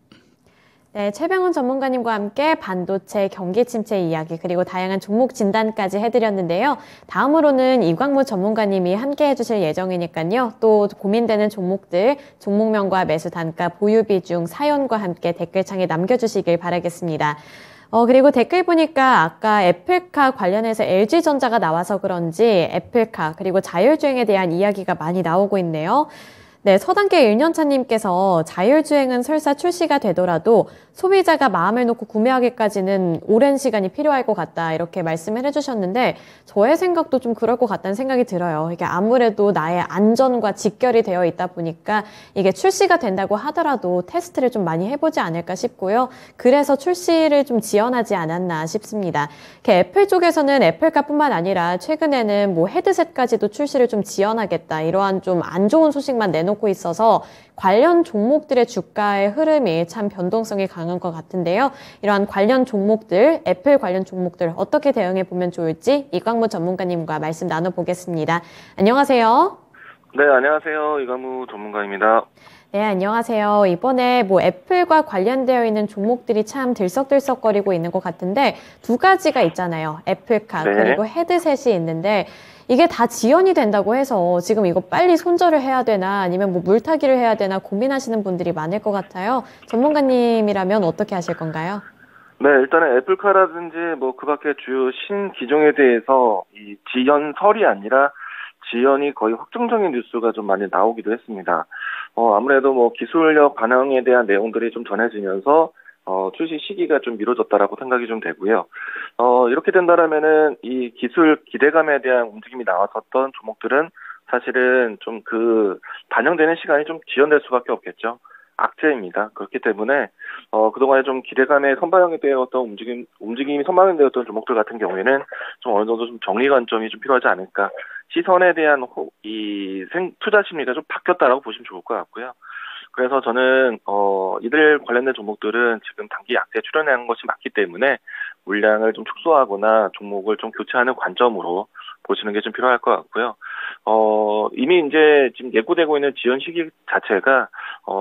네, 최병훈 전문가님과 함께 반도체 경기 침체 이야기 그리고 다양한 종목 진단까지 해드렸는데요. 다음으로는 이광무 전문가님이 함께 해주실 예정이니까요. 또 고민되는 종목들, 종목명과 매수 단가, 보유 비중, 사연과 함께 댓글창에 남겨주시길 바라겠습니다. 그리고 댓글 보니까 아까 애플카 관련해서 LG전자가 나와서 그런지 애플카 그리고 자율주행에 대한 이야기가 많이 나오고 있네요. 네, 서단계 1년차님께서 자율주행은 설사 출시가 되더라도 소비자가 마음을 놓고 구매하기까지는 오랜 시간이 필요할 것 같다 이렇게 말씀을 해주셨는데 저의 생각도 좀 그럴 것 같다는 생각이 들어요. 이게 아무래도 나의 안전과 직결이 되어 있다 보니까 이게 출시가 된다고 하더라도 테스트를 좀 많이 해보지 않을까 싶고요. 그래서 출시를 좀 지연하지 않았나 싶습니다. 애플 쪽에서는 애플카뿐만 아니라 최근에는 뭐 헤드셋까지도 출시를 좀 지연하겠다 이러한 좀 안 좋은 소식만 내놓고 있어서 관련 종목들의 주가의 흐름이 참 변동성이 강한 것 같은데요. 이러한 관련 종목들, 애플 관련 종목들 어떻게 대응해 보면 좋을지 이광무 전문가님과 말씀 나눠보겠습니다. 안녕하세요. 네, 안녕하세요. 이광무 전문가입니다. 네, 안녕하세요. 이번에 뭐 애플과 관련되어 있는 종목들이 참 들썩들썩거리고 있는 것 같은데 두 가지가 있잖아요. 애플카 네. 그리고 헤드셋이 있는데 이게 다 지연이 된다고 해서 지금 이거 빨리 손절을 해야 되나 아니면 뭐 물타기를 해야 되나 고민하시는 분들이 많을 것 같아요. 전문가님이라면 어떻게 하실 건가요? 네, 일단은 애플카라든지 뭐 그 밖에 주요 신기종에 대해서 이 지연설이 아니라 지연이 거의 확정적인 뉴스가 좀 많이 나오기도 했습니다. 아무래도 뭐 기술력 반영에 대한 내용들이 좀 전해지면서 출시 시기가 좀 미뤄졌다라고 생각이 좀 되고요. 이렇게 된다라면은 이 기술 기대감에 대한 움직임이 나왔었던 종목들은 사실은 좀 반영되는 시간이 좀 지연될 수밖에 없겠죠. 악재입니다. 그렇기 때문에 그동안에 좀 기대감에 선반영이 되었던 움직임이 선반영이 되었던 종목들 같은 경우에는 좀 어느 정도 좀 정리 관점이 좀 필요하지 않을까. 시선에 대한 투자 심리가 좀 바뀌었다라고 보시면 좋을 것 같고요. 그래서 저는 이들 관련된 종목들은 지금 단기 약세 출현한 것이 맞기 때문에 물량을 좀 축소하거나 종목을 좀 교체하는 관점으로 보시는 게 좀 필요할 것 같고요. 이미 이제 지금 예고되고 있는 지연 시기 자체가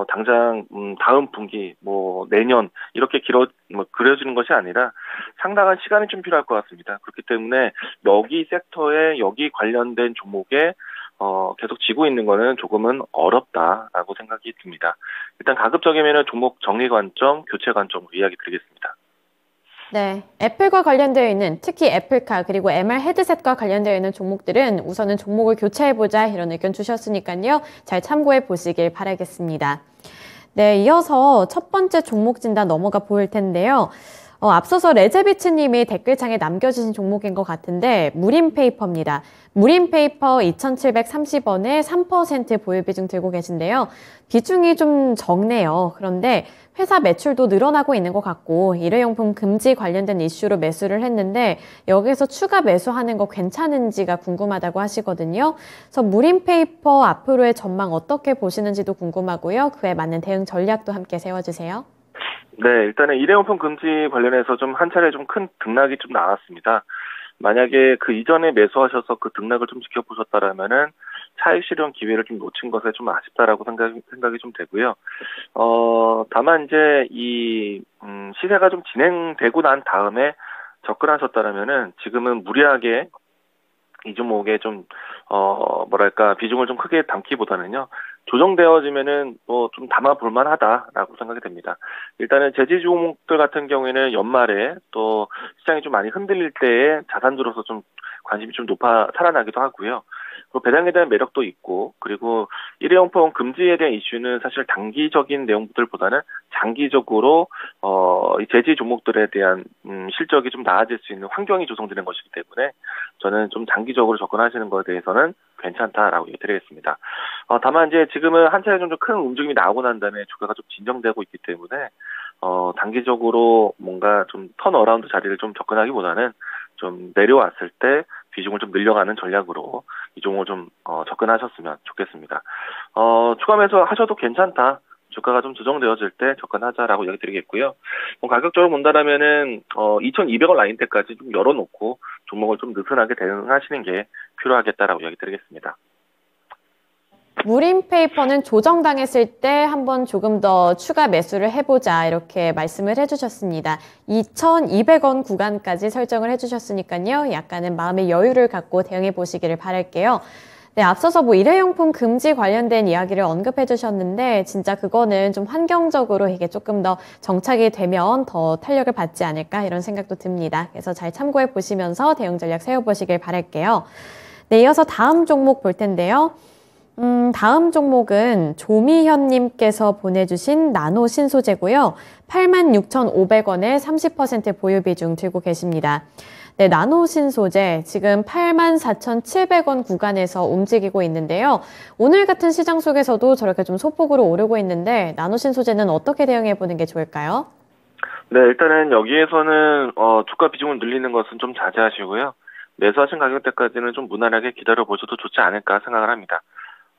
당장 다음 분기 뭐 내년 이렇게 그려지는 것이 아니라 상당한 시간이 좀 필요할 것 같습니다. 그렇기 때문에 여기 섹터에 여기 관련된 종목에 계속 지고 있는 거는 조금은 어렵다라고 생각이 듭니다. 일단 가급적이면 종목 정리 관점, 교체 관점으로 이야기 드리겠습니다. 네, 애플과 관련되어 있는 특히 애플카 그리고 MR 헤드셋과 관련되어 있는 종목들은 우선은 종목을 교체해보자 이런 의견 주셨으니까요. 잘 참고해 보시길 바라겠습니다. 네, 이어서 첫 번째 종목 진단 넘어가 볼 텐데요. 앞서서 레제비츠님이 댓글창에 남겨주신 종목인 것 같은데 무림페이퍼입니다. 무림페이퍼 2,730원에 3% 보유 비중 들고 계신데요. 비중이 좀 적네요. 그런데 회사 매출도 늘어나고 있는 것 같고 일회용품 금지 관련된 이슈로 매수를 했는데 여기서 추가 매수하는 거 괜찮은지가 궁금하다고 하시거든요. 그래서 무림페이퍼 앞으로의 전망 어떻게 보시는지도 궁금하고요. 그에 맞는 대응 전략도 함께 세워주세요. 네, 일단은 일회용품 금지 관련해서 좀 한 차례 좀 큰 등락이 좀 나왔습니다. 만약에 그 이전에 매수하셔서 그 등락을 좀 지켜보셨다라면은 차익 실현 기회를 좀 놓친 것에 좀 아쉽다라고 생각이 좀 되고요. 다만 이제 이 시세가 좀 진행되고 난 다음에 접근하셨다라면은 지금은 무리하게 이 종목에 좀 비중을 좀 크게 담기보다는요, 조정되어지면은 좀 담아볼 만하다라고 생각이 됩니다. 일단은 재지 종목들 같은 경우에는 연말에 또 시장이 좀 많이 흔들릴 때에 자산주로서 좀 관심이 좀 살아나기도 하고요. 그리고 배당에 대한 매력도 있고, 그리고 일회용품 금지에 대한 이슈는 사실 단기적인 내용들보다는 장기적으로 이 재지 종목들에 대한 실적이 좀 나아질 수 있는 환경이 조성되는 것이기 때문에 저는 좀 장기적으로 접근하시는 것에 대해서는 괜찮다라고 얘기드리겠습니다. 다만 이제 지금은 한 차례 좀 큰 움직임이 나오고 난 다음에 주가가 좀 진정되고 있기 때문에 단기적으로 뭔가 좀 턴어라운드 자리를 좀 접근하기보다는 좀 내려왔을 때 비중을 좀 늘려가는 전략으로 이 종목을 좀 접근하셨으면 좋겠습니다. 추가 매수 하셔도 괜찮다. 주가가 좀 조정되어질 때 접근하자라고 얘기 드리겠고요. 가격적으로 본다라면은 2,200원 라인대까지 좀 열어놓고 종목을 좀 느슨하게 대응하시는 게 필요하겠다라고 얘기 드리겠습니다. 무림페이퍼는 조정당했을 때 한번 조금 더 추가 매수를 해보자 이렇게 말씀을 해주셨습니다. 2,200원 구간까지 설정을 해주셨으니까요. 약간은 마음의 여유를 갖고 대응해 보시기를 바랄게요. 네, 앞서서 일회용품 금지 관련된 이야기를 언급해 주셨는데 진짜 그거는 좀 환경적으로 이게 조금 더 정착이 되면 더 탄력을 받지 않을까 이런 생각도 듭니다. 그래서 잘 참고해 보시면서 대응 전략 세워보시길 바랄게요. 네, 이어서 다음 종목 볼 텐데요. 다음 종목은 조미현님께서 보내주신 나노신소재고요. 86,500원에 30% 보유 비중 들고 계십니다. 네, 나노신소재 지금 84,700원 구간에서 움직이고 있는데요. 오늘 같은 시장 속에서도 저렇게 좀 소폭으로 오르고 있는데 나노신소재는 어떻게 대응해 보는 게 좋을까요? 네, 일단은 여기에서는 주가 비중을 늘리는 것은 좀 자제하시고요. 매수하신 가격대까지는 좀 무난하게 기다려 보셔도 좋지 않을까 생각을 합니다.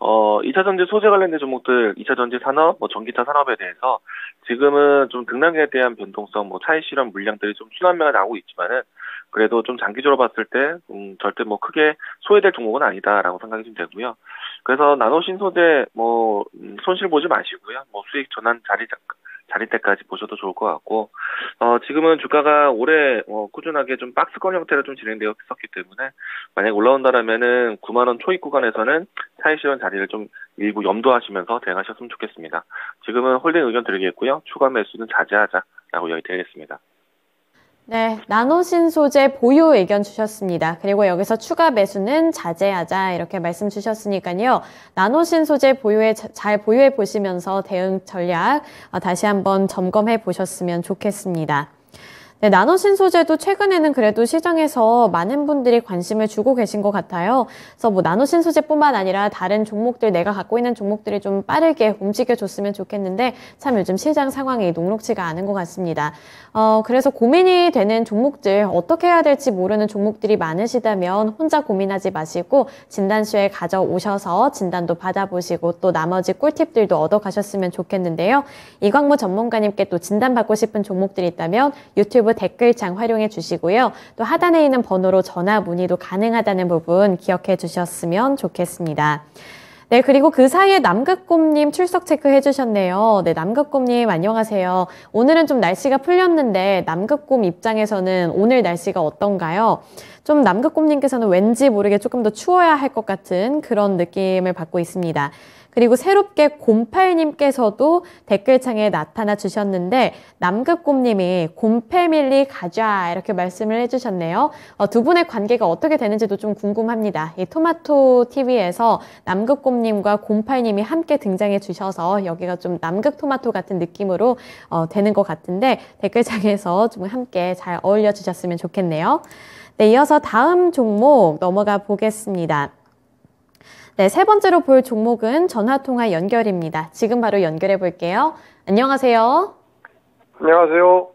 2차전지 소재 관련된 종목들, 2차전지 산업, 전기차 산업에 대해서 지금은 좀 등락에 대한 변동성, 차익 실현 물량들이 좀 순환매가 나오고 있지만은 그래도 좀 장기적으로 봤을 때 절대 크게 소외될 종목은 아니다라고 생각이 좀 되고요. 그래서 나노신소재 손실 보지 마시고요. 수익 전환 자리 때까지 보셔도 좋을 것 같고, 지금은 주가가 올해 꾸준하게 좀 박스권 형태로 좀 진행되었기 때문에 만약 올라온다라면은 9만원 초입 구간에서는 차익 실현 자리를 좀 일부 염두하시면서 대응하셨으면 좋겠습니다. 지금은 홀딩 의견 드리겠고요. 추가 매수는 자제하자라고 이야기 드리겠습니다. 네, 나노신소재 보유 의견 주셨습니다. 그리고 여기서 추가 매수는 자제하자 이렇게 말씀 주셨으니까요. 나노신소재 잘 보유해 보시면서 대응 전략 다시 한번 점검해 보셨으면 좋겠습니다. 네, 나노신소재도 최근에는 그래도 시장에서 많은 분들이 관심을 주고 계신 것 같아요. 그래서 나노신소재뿐만 아니라 다른 종목들, 내가 갖고 있는 종목들이 좀 빠르게 움직여줬으면 좋겠는데 참 요즘 시장 상황이 녹록지가 않은 것 같습니다. 그래서 고민이 되는 종목들, 어떻게 해야 될지 모르는 종목들이 많으시다면 혼자 고민하지 마시고 진단쇼에 가져오셔서 진단도 받아보시고 또 나머지 꿀팁들도 얻어가셨으면 좋겠는데요. 이광무 전문가님께 또 진단받고 싶은 종목들이 있다면 유튜브 댓글창 활용해 주시고요. 또 하단에 있는 번호로 전화 문의도 가능하다는 부분 기억해 주셨으면 좋겠습니다. 네, 그리고 그 사이에 남극곰님 출석 체크해 주셨네요. 네, 남극곰님 안녕하세요. 오늘은 좀 날씨가 풀렸는데 남극곰 입장에서는 오늘 날씨가 어떤가요? 좀 남극곰님께서는 왠지 모르게 조금 더 추워야 할 것 같은 그런 느낌을 받고 있습니다. 그리고 새롭게 곰팔님께서도 댓글창에 나타나 주셨는데 남극곰님이 곰패밀리 가자 이렇게 말씀을 해주셨네요. 두 분의 관계가 어떻게 되는지도 좀 궁금합니다. 이 토마토 TV에서 남극곰님과 곰팔님이 함께 등장해 주셔서 여기가 좀 남극토마토 같은 느낌으로 되는 것 같은데 댓글창에서 좀 함께 잘 어울려 주셨으면 좋겠네요. 네, 이어서 다음 종목 넘어가 보겠습니다. 네, 세 번째로 볼 종목은 전화통화 연결입니다. 지금 바로 연결해 볼게요. 안녕하세요. 안녕하세요.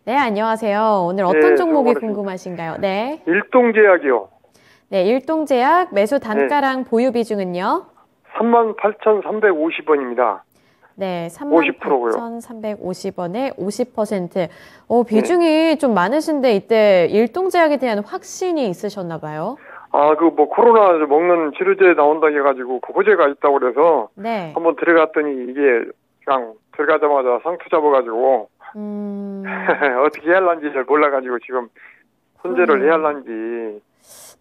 네, 안녕하세요. 오늘 어떤 종목이 궁금하신가요? 네. 일동제약이요. 네, 일동제약 매수 단가랑 보유 비중은요? 38,350원입니다. 네, 38,350원에 50%. 비중이 좀 많으신데 이때 일동제약에 대한 확신이 있으셨나 봐요. 그 뭐 코로나 먹는 치료제 나온다고 해가지고 그 호재가 있다고 그래서 네. 한번 들어갔더니 이게 그냥 들어가자마자 상투 잡아가지고 어떻게 해야 할란지 잘 몰라가지고 지금 손절을 해야 할란지.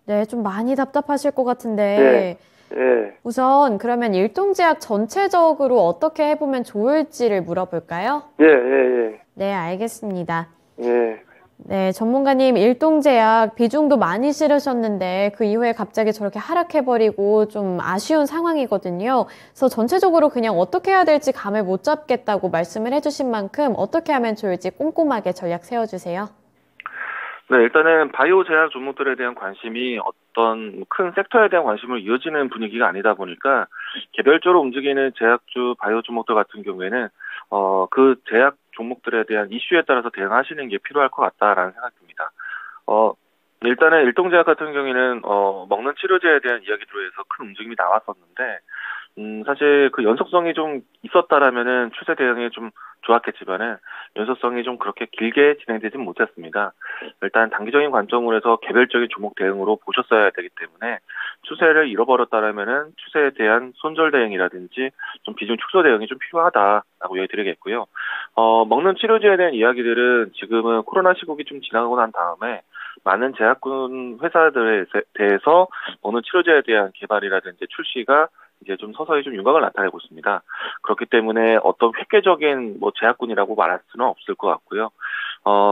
네, 좀 많이 답답하실 것 같은데. 예. 우선 그러면 일동제약 전체적으로 어떻게 해보면 좋을지를 물어볼까요? 예. 네, 알겠습니다. 예. 네, 전문가님 일동제약 비중도 많이 실으셨는데 그 이후에 갑자기 저렇게 하락해버리고 좀 아쉬운 상황이거든요. 그래서 전체적으로 그냥 어떻게 해야 될지 감을 못 잡겠다고 말씀을 해주신 만큼 어떻게 하면 좋을지 꼼꼼하게 전략 세워주세요. 네, 일단은 바이오 제약 종목들에 대한 관심이 어떤 큰 섹터에 대한 관심을 이어지는 분위기가 아니다 보니까 개별적으로 움직이는 제약주 바이오 종목들 같은 경우에는 그 제약 종목들에 대한 이슈에 따라서 대응하시는 게 필요할 것 같다라는 생각이 듭니다. 일단은 일동제약 같은 경우에는 먹는 치료제에 대한 이야기로 해서 큰 움직임이 나왔었는데 사실 그 연속성이 좀 있었다라면은 추세 대응이 좀 좋았겠지만은 연속성이 좀 그렇게 길게 진행되진 못했습니다. 일단 단기적인 관점으로 해서 개별적인 종목 대응으로 보셨어야 되기 때문에 추세를 잃어버렸다라면은 추세에 대한 손절 대응이라든지 좀 비중 축소 대응이 좀 필요하다라고 얘기드리겠고요. 먹는 치료제에 대한 이야기들은 지금은 코로나 시국이 좀 지나고 난 다음에 많은 제약군 회사들에 대해서 먹는 치료제에 대한 개발이라든지 출시가 이제 좀 서서히 좀 윤곽을 나타내고 있습니다. 그렇기 때문에 어떤 획기적인 뭐 제약군이라고 말할 수는 없을 것 같고요.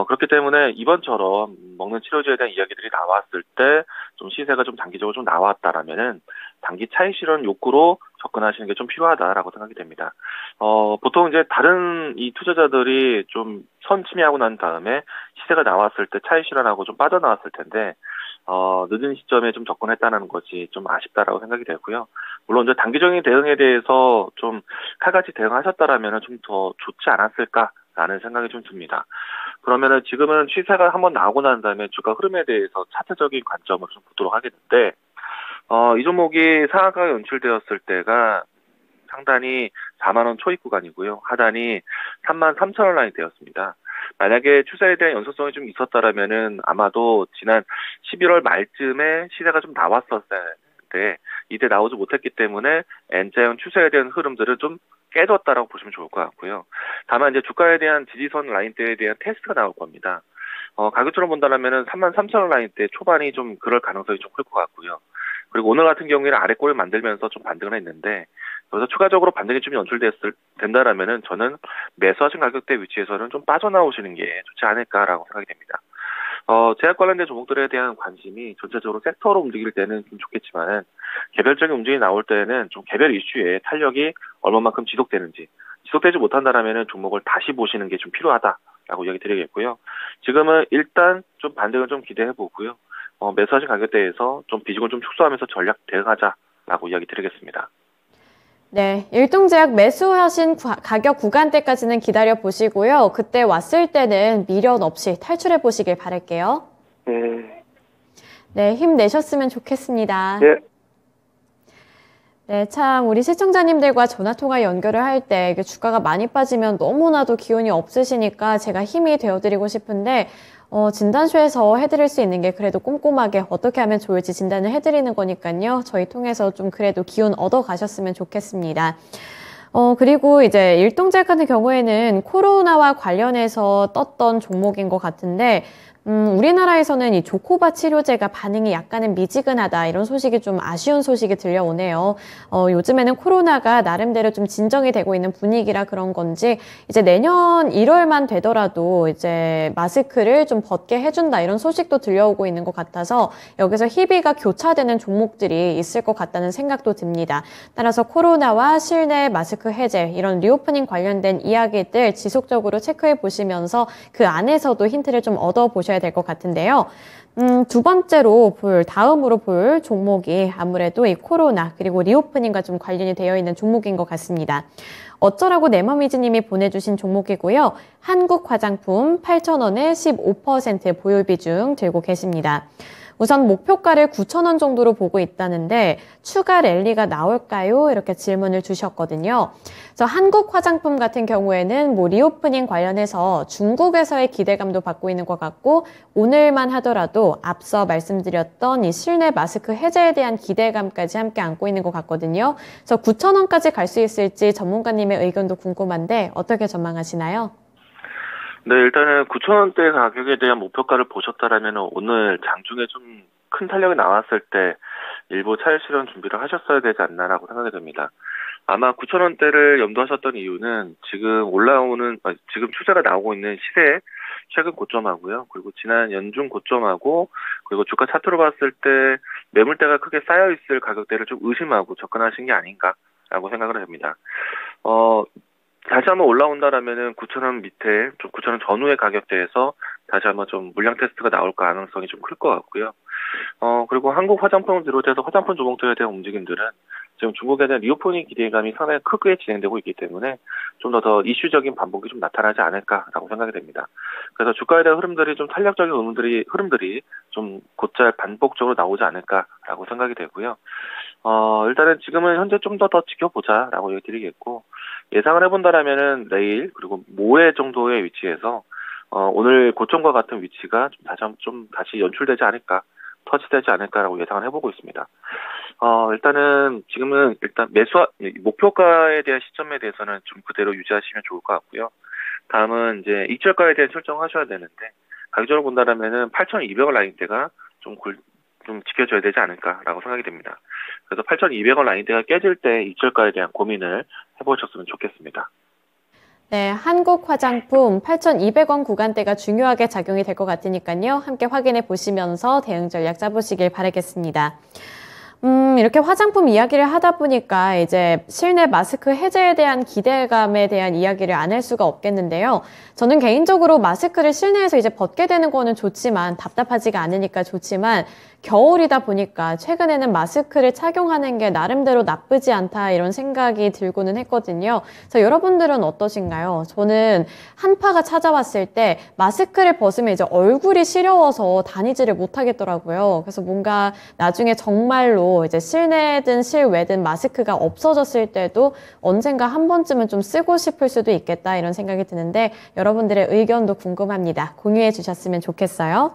그렇기 때문에 이번처럼 먹는 치료제에 대한 이야기들이 나왔을 때 좀 시세가 좀 단기적으로 좀 나왔다라면은 단기 차익 실현 욕구로 접근하시는 게 좀 필요하다라고 생각이 됩니다. 보통 이제 다른 이 투자자들이 좀 선침해하고 난 다음에 시세가 나왔을 때 차익 실현하고 좀 빠져나왔을 텐데 늦은 시점에 좀 접근했다는 것이 좀 아쉽다라고 생각이 되고요. 물론 이제 단기적인 대응에 대해서 좀 칼같이 대응하셨다라면 좀 더 좋지 않았을까라는 생각이 좀 듭니다. 그러면은 지금은 시세가 한번 나오고 난 다음에 주가 흐름에 대해서 차트적인 관점을 좀 보도록 하겠는데, 이 종목이 상한가가 연출되었을 때가 상단이 4만원 초입 구간이고요. 하단이 33,000원 라인 되었습니다. 만약에 추세에 대한 연속성이 좀 있었다라면은 아마도 지난 11월 말쯤에 시세가 좀 나왔었을 때 이때 나오지 못했기 때문에 N자형 추세에 대한 흐름들은 좀 깨졌다라고 보시면 좋을 것 같고요. 다만 이제 주가에 대한 지지선 라인대에 대한 테스트가 나올 겁니다. 가격적으로 본다면은 33,000원 라인대 초반이 좀 그럴 가능성이 좀 클 것 같고요. 그리고 오늘 같은 경우에는 아래꼬리를 만들면서 좀 반등을 했는데 여기서 추가적으로 반등이 좀 된다라면은 저는 매수하신 가격대 위치에서는 좀 빠져나오시는 게 좋지 않을까라고 생각이 됩니다. 제약 관련된 종목들에 대한 관심이 전체적으로 섹터로 움직일 때는 좀 좋겠지만은 개별적인 움직임이 나올 때는 좀 개별 이슈에 탄력이 얼마만큼 지속되지 못한다라면은 종목을 다시 보시는 게 좀 필요하다라고 이야기 드리겠고요. 지금은 일단 좀 반등을 좀 기대해 보고요. 매수하신 가격대에서 좀 비중을 좀 축소하면서 전략 대응하자라고 이야기 드리겠습니다. 네, 일동제약 매수하신 가격 구간대까지는 기다려 보시고요. 그때 왔을 때는 미련 없이 탈출해 보시길 바랄게요. 네, 힘내셨으면 좋겠습니다. 예. 네, 참 우리 시청자님들과 전화통화 연결을 할 때 주가가 많이 빠지면 너무나도 기운이 없으시니까 제가 힘이 되어드리고 싶은데 진단쇼에서 해드릴 수 있는 게 그래도 꼼꼼하게 어떻게 하면 좋을지 진단을 해드리는 거니까요. 저희 통해서 좀 그래도 기운 얻어 가셨으면 좋겠습니다. 그리고 이제 일동제약 같은 경우에는 코로나와 관련해서 떴던 종목인 것 같은데 우리나라에서는 이 조코바 치료제가 반응이 약간은 미지근하다 이런 소식이 좀 아쉬운 소식이 들려오네요. 요즘에는 코로나가 나름대로 좀 진정이 되고 있는 분위기라 그런 건지 이제 내년 1월만 되더라도 이제 마스크를 좀 벗게 해준다 이런 소식도 들려오고 있는 것 같아서 여기서 희비가 교차되는 종목들이 있을 것 같다는 생각도 듭니다. 따라서 코로나와 실내 마스크 해제 이런 리오프닝 관련된 이야기들 지속적으로 체크해 보시면서 그 안에서도 힌트를 좀 얻어보셔야 될 것 같은데요. 두 번째로 다음으로 볼 종목이 아무래도 이 코로나 그리고 리오프닝과 좀 관련이 되어 있는 종목인 것 같습니다. 어쩌라고 내머미즈님이 보내주신 종목이고요. 한국 화장품 8,000원에 15% 보유 비중 들고 계십니다. 우선 목표가를 9,000원 정도로 보고 있다는데 추가 랠리가 나올까요? 이렇게 질문을 주셨거든요. 그래서 한국 화장품 같은 경우에는 뭐 리오프닝 관련해서 중국에서의 기대감도 받고 있는 것 같고 오늘만 하더라도 앞서 말씀드렸던 이 실내 마스크 해제에 대한 기대감까지 함께 안고 있는 것 같거든요. 그래서 9,000원까지 갈 수 있을지 전문가님의 의견도 궁금한데 어떻게 전망하시나요? 네, 일단은 9,000원대 가격에 대한 목표가를 보셨다라면 오늘 장중에 좀 큰 탄력이 나왔을 때 일부 차익 실현 준비를 하셨어야 되지 않나라고 생각이 됩니다. 아마 9,000원대를 염두하셨던 이유는 지금 추세가 나오고 있는 시세의 최근 고점하고요. 그리고 지난 연중 고점하고 그리고 주가 차트로 봤을 때 매물대가 크게 쌓여있을 가격대를 좀 의심하고 접근하신 게 아닌가라고 생각을 합니다. 다시 한번 올라온다라면은 9,000원 밑에 좀 9,000원 전후의 가격대에서 다시 한번 좀 물량 테스트가 나올 가능성이 좀 클 것 같고요. 그리고 한국 화장품을 비롯해서 화장품 종목들에 대한 움직임들은 지금 중국에 대한 리오프닝 기대감이 상당히 크게 진행되고 있기 때문에 좀 더 이슈적인 반복이 좀 나타나지 않을까라고 생각이 됩니다. 그래서 주가에 대한 흐름들이 좀 탄력적인 흐름들이 좀 곧잘 반복적으로 나오지 않을까라고 생각이 되고요. 일단은 지금은 현재 좀 더 지켜보자라고 얘기드리겠고 예상을 해본다라면은 내일 그리고 모레 정도의 위치에서 오늘 고점과 같은 위치가 다시 연출되지 않을까, 터치되지 않을까라고 예상을 해보고 있습니다. 일단은 지금은 목표가에 대한 시점에 대해서는 좀 그대로 유지하시면 좋을 것 같고요. 다음은 이제 익절가에 대한 설정하셔야 되는데 가격적으로 본다라면은 8,200원 라인대가 좀 지켜줘야 되지 않을까라고 생각이 됩니다. 그래서 8,200원 라인대가 깨질 때 익절가에 대한 고민을 해보셨으면 좋겠습니다. 네, 한국 화장품 8,200원 구간대가 중요하게 작용이 될 것 같으니까요. 함께 확인해 보시면서 대응 전략 짜보시길 바라겠습니다. 이렇게 화장품 이야기를 하다 보니까 이제 실내 마스크 해제에 대한 기대감에 대한 이야기를 안 할 수가 없겠는데요. 저는 개인적으로 마스크를 실내에서 이제 벗게 되는 거는 좋지만 답답하지가 않으니까 좋지만 겨울이다 보니까 최근에는 마스크를 착용하는 게 나름대로 나쁘지 않다 이런 생각이 들고는 했거든요. 그래서 여러분들은 어떠신가요? 저는 한파가 찾아왔을 때 마스크를 벗으면 이제 얼굴이 시려워서 다니지를 못하겠더라고요. 그래서 뭔가 나중에 정말로 이제 실내든 실외든 마스크가 없어졌을 때도 언젠가 한 번쯤은 좀 쓰고 싶을 수도 있겠다 이런 생각이 드는데 여러분들의 의견도 궁금합니다. 공유해 주셨으면 좋겠어요.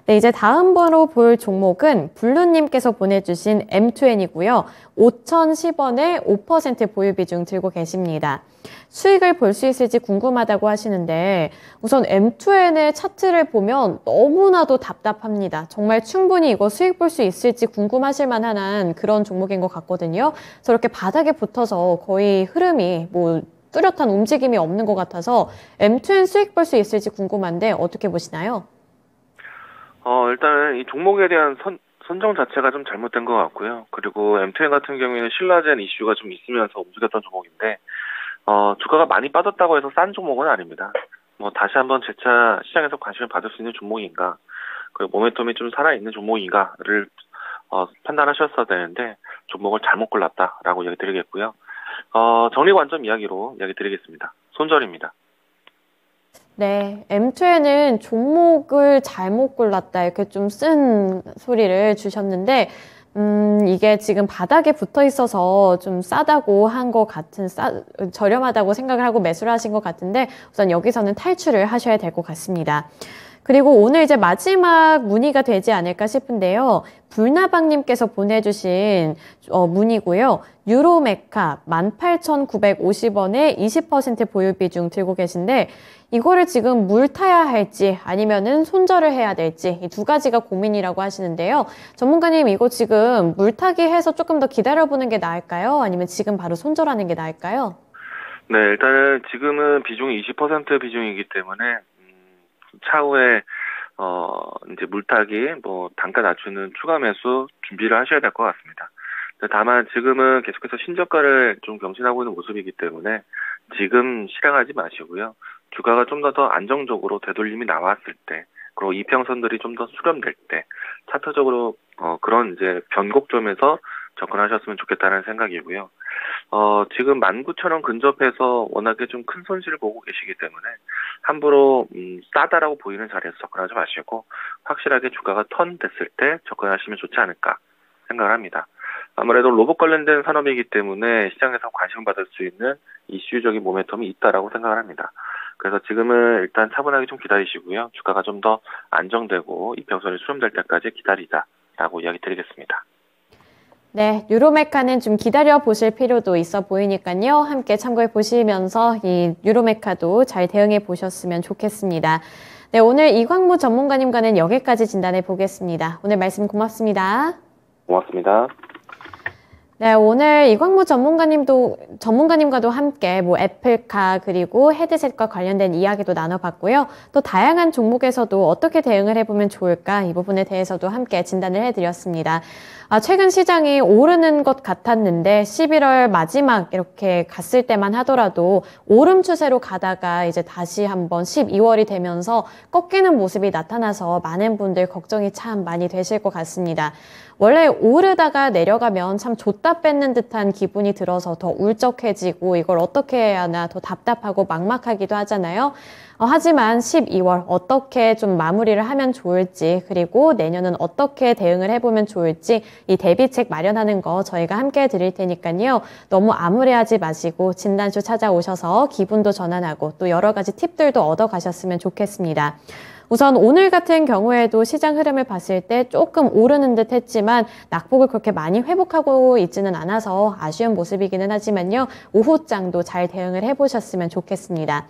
네, 이제 다음으로 볼 종목은 블루님께서 보내주신 M2N이고요. 5,010원에 5% 보유 비중 들고 계십니다. 수익을 볼 수 있을지 궁금하다고 하시는데 우선 M2N의 차트를 보면 너무나도 답답합니다. 정말 충분히 이거 수익 볼 수 있을지 궁금하실 만한 그런 종목인 것 같거든요. 저렇게 바닥에 붙어서 거의 흐름이 뚜렷한 움직임이 없는 것 같아서 M2N 수익 볼 수 있을지 궁금한데 어떻게 보시나요? 일단은 이 종목에 대한 선정 자체가 좀 잘못된 것 같고요. 그리고 M2N 같은 경우에는 신라젠 이슈가 좀 있으면서 움직였던 종목인데, 주가가 많이 빠졌다고 해서 싼 종목은 아닙니다. 다시 한번 재차 시장에서 관심을 받을 수 있는 종목인가, 그리고 모멘텀이 좀 살아있는 종목인가를 판단하셨어야 되는데, 종목을 잘못 골랐다라고 얘기 드리겠고요. 정리 관점 이야기로 이야기 드리겠습니다. 손절입니다. 네, M2N은 종목을 잘못 골랐다 이렇게 좀 쓴 소리를 주셨는데 이게 지금 바닥에 붙어 있어서 좀 싸다고 한 것 같은 저렴하다고 생각을 하고 매수를 하신 것 같은데 우선 여기서는 탈출을 하셔야 될 것 같습니다. 그리고 오늘 이제 마지막 문의가 되지 않을까 싶은데요. 불나방님께서 보내주신 문의고요. 유로메카 18,950원에 20% 보유 비중 들고 계신데 이거를 지금 물 타야 할지 아니면은 손절을 해야 될지 이 두 가지가 고민이라고 하시는데요. 전문가님 이거 지금 물 타기 해서 조금 더 기다려보는 게 나을까요? 아니면 지금 바로 손절하는 게 나을까요? 네, 일단은 지금은 비중이 20% 비중이기 때문에 차후에 이제 물타기 단가 낮추는 추가 매수 준비를 하셔야 될 것 같습니다. 다만 지금은 계속해서 신저가를 좀 경신하고 있는 모습이기 때문에 지금 실행하지 마시고요. 주가가 좀 더 안정적으로 되돌림이 나왔을 때, 그리고 이평선들이 좀 더 수렴될 때, 차트적으로 그런 이제 변곡점에서 접근하셨으면 좋겠다는 생각이고요. 지금 19,000원 근접해서 워낙에 좀 큰 손실을 보고 계시기 때문에 함부로 싸다라고 보이는 자리에서 접근하지 마시고 확실하게 주가가 턴 됐을 때 접근하시면 좋지 않을까 생각을 합니다. 아무래도 로봇 관련된 산업이기 때문에 시장에서 관심을 받을 수 있는 이슈적인 모멘텀이 있다라고 생각을 합니다. 그래서 지금은 일단 차분하게 좀 기다리시고요. 주가가 좀 더 안정되고 이평선이 수렴될 때까지 기다리자라고 이야기 드리겠습니다. 네, 유로메카는 좀 기다려 보실 필요도 있어 보이니까요. 함께 참고해 보시면서 이 유로메카도 잘 대응해 보셨으면 좋겠습니다. 네, 오늘 이광무 전문가님과는 여기까지 진단해 보겠습니다. 오늘 말씀 고맙습니다. 고맙습니다. 네, 오늘 이광무 전문가님과도 함께 애플카 그리고 헤드셋과 관련된 이야기도 나눠봤고요. 또 다양한 종목에서도 어떻게 대응을 해보면 좋을까 이 부분에 대해서도 함께 진단을 해드렸습니다. 최근 시장이 오르는 것 같았는데 11월 마지막 이렇게 갔을 때만 하더라도 오름 추세로 가다가 이제 다시 한번 12월이 되면서 꺾이는 모습이 나타나서 많은 분들 걱정이 참 많이 되실 것 같습니다. 원래 오르다가 내려가면 참 줬다 뺏는 듯한 기분이 들어서 더 울적해지고 이걸 어떻게 해야 하나 더 답답하고 막막하기도 하잖아요. 하지만 12월 어떻게 좀 마무리를 하면 좋을지 그리고 내년은 어떻게 대응을 해보면 좋을지 이 대비책 마련하는 거 저희가 함께 해드릴 테니까요. 너무 암울해하지 마시고 진단쇼 찾아오셔서 기분도 전환하고 또 여러 가지 팁들도 얻어가셨으면 좋겠습니다. 우선 오늘 같은 경우에도 시장 흐름을 봤을 때 조금 오르는 듯 했지만 낙폭을 그렇게 많이 회복하고 있지는 않아서 아쉬운 모습이기는 하지만요. 오후장도 잘 대응을 해보셨으면 좋겠습니다.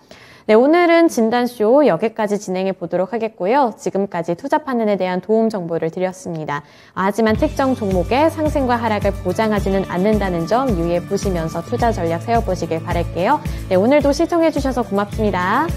네, 오늘은 진단쇼 여기까지 진행해 보도록 하겠고요. 지금까지 투자 판단에 대한 도움 정보를 드렸습니다. 하지만 특정 종목의 상승과 하락을 보장하지는 않는다는 점 유의해 보시면서 투자 전략 세워보시길 바랄게요. 네, 오늘도 시청해 주셔서 고맙습니다.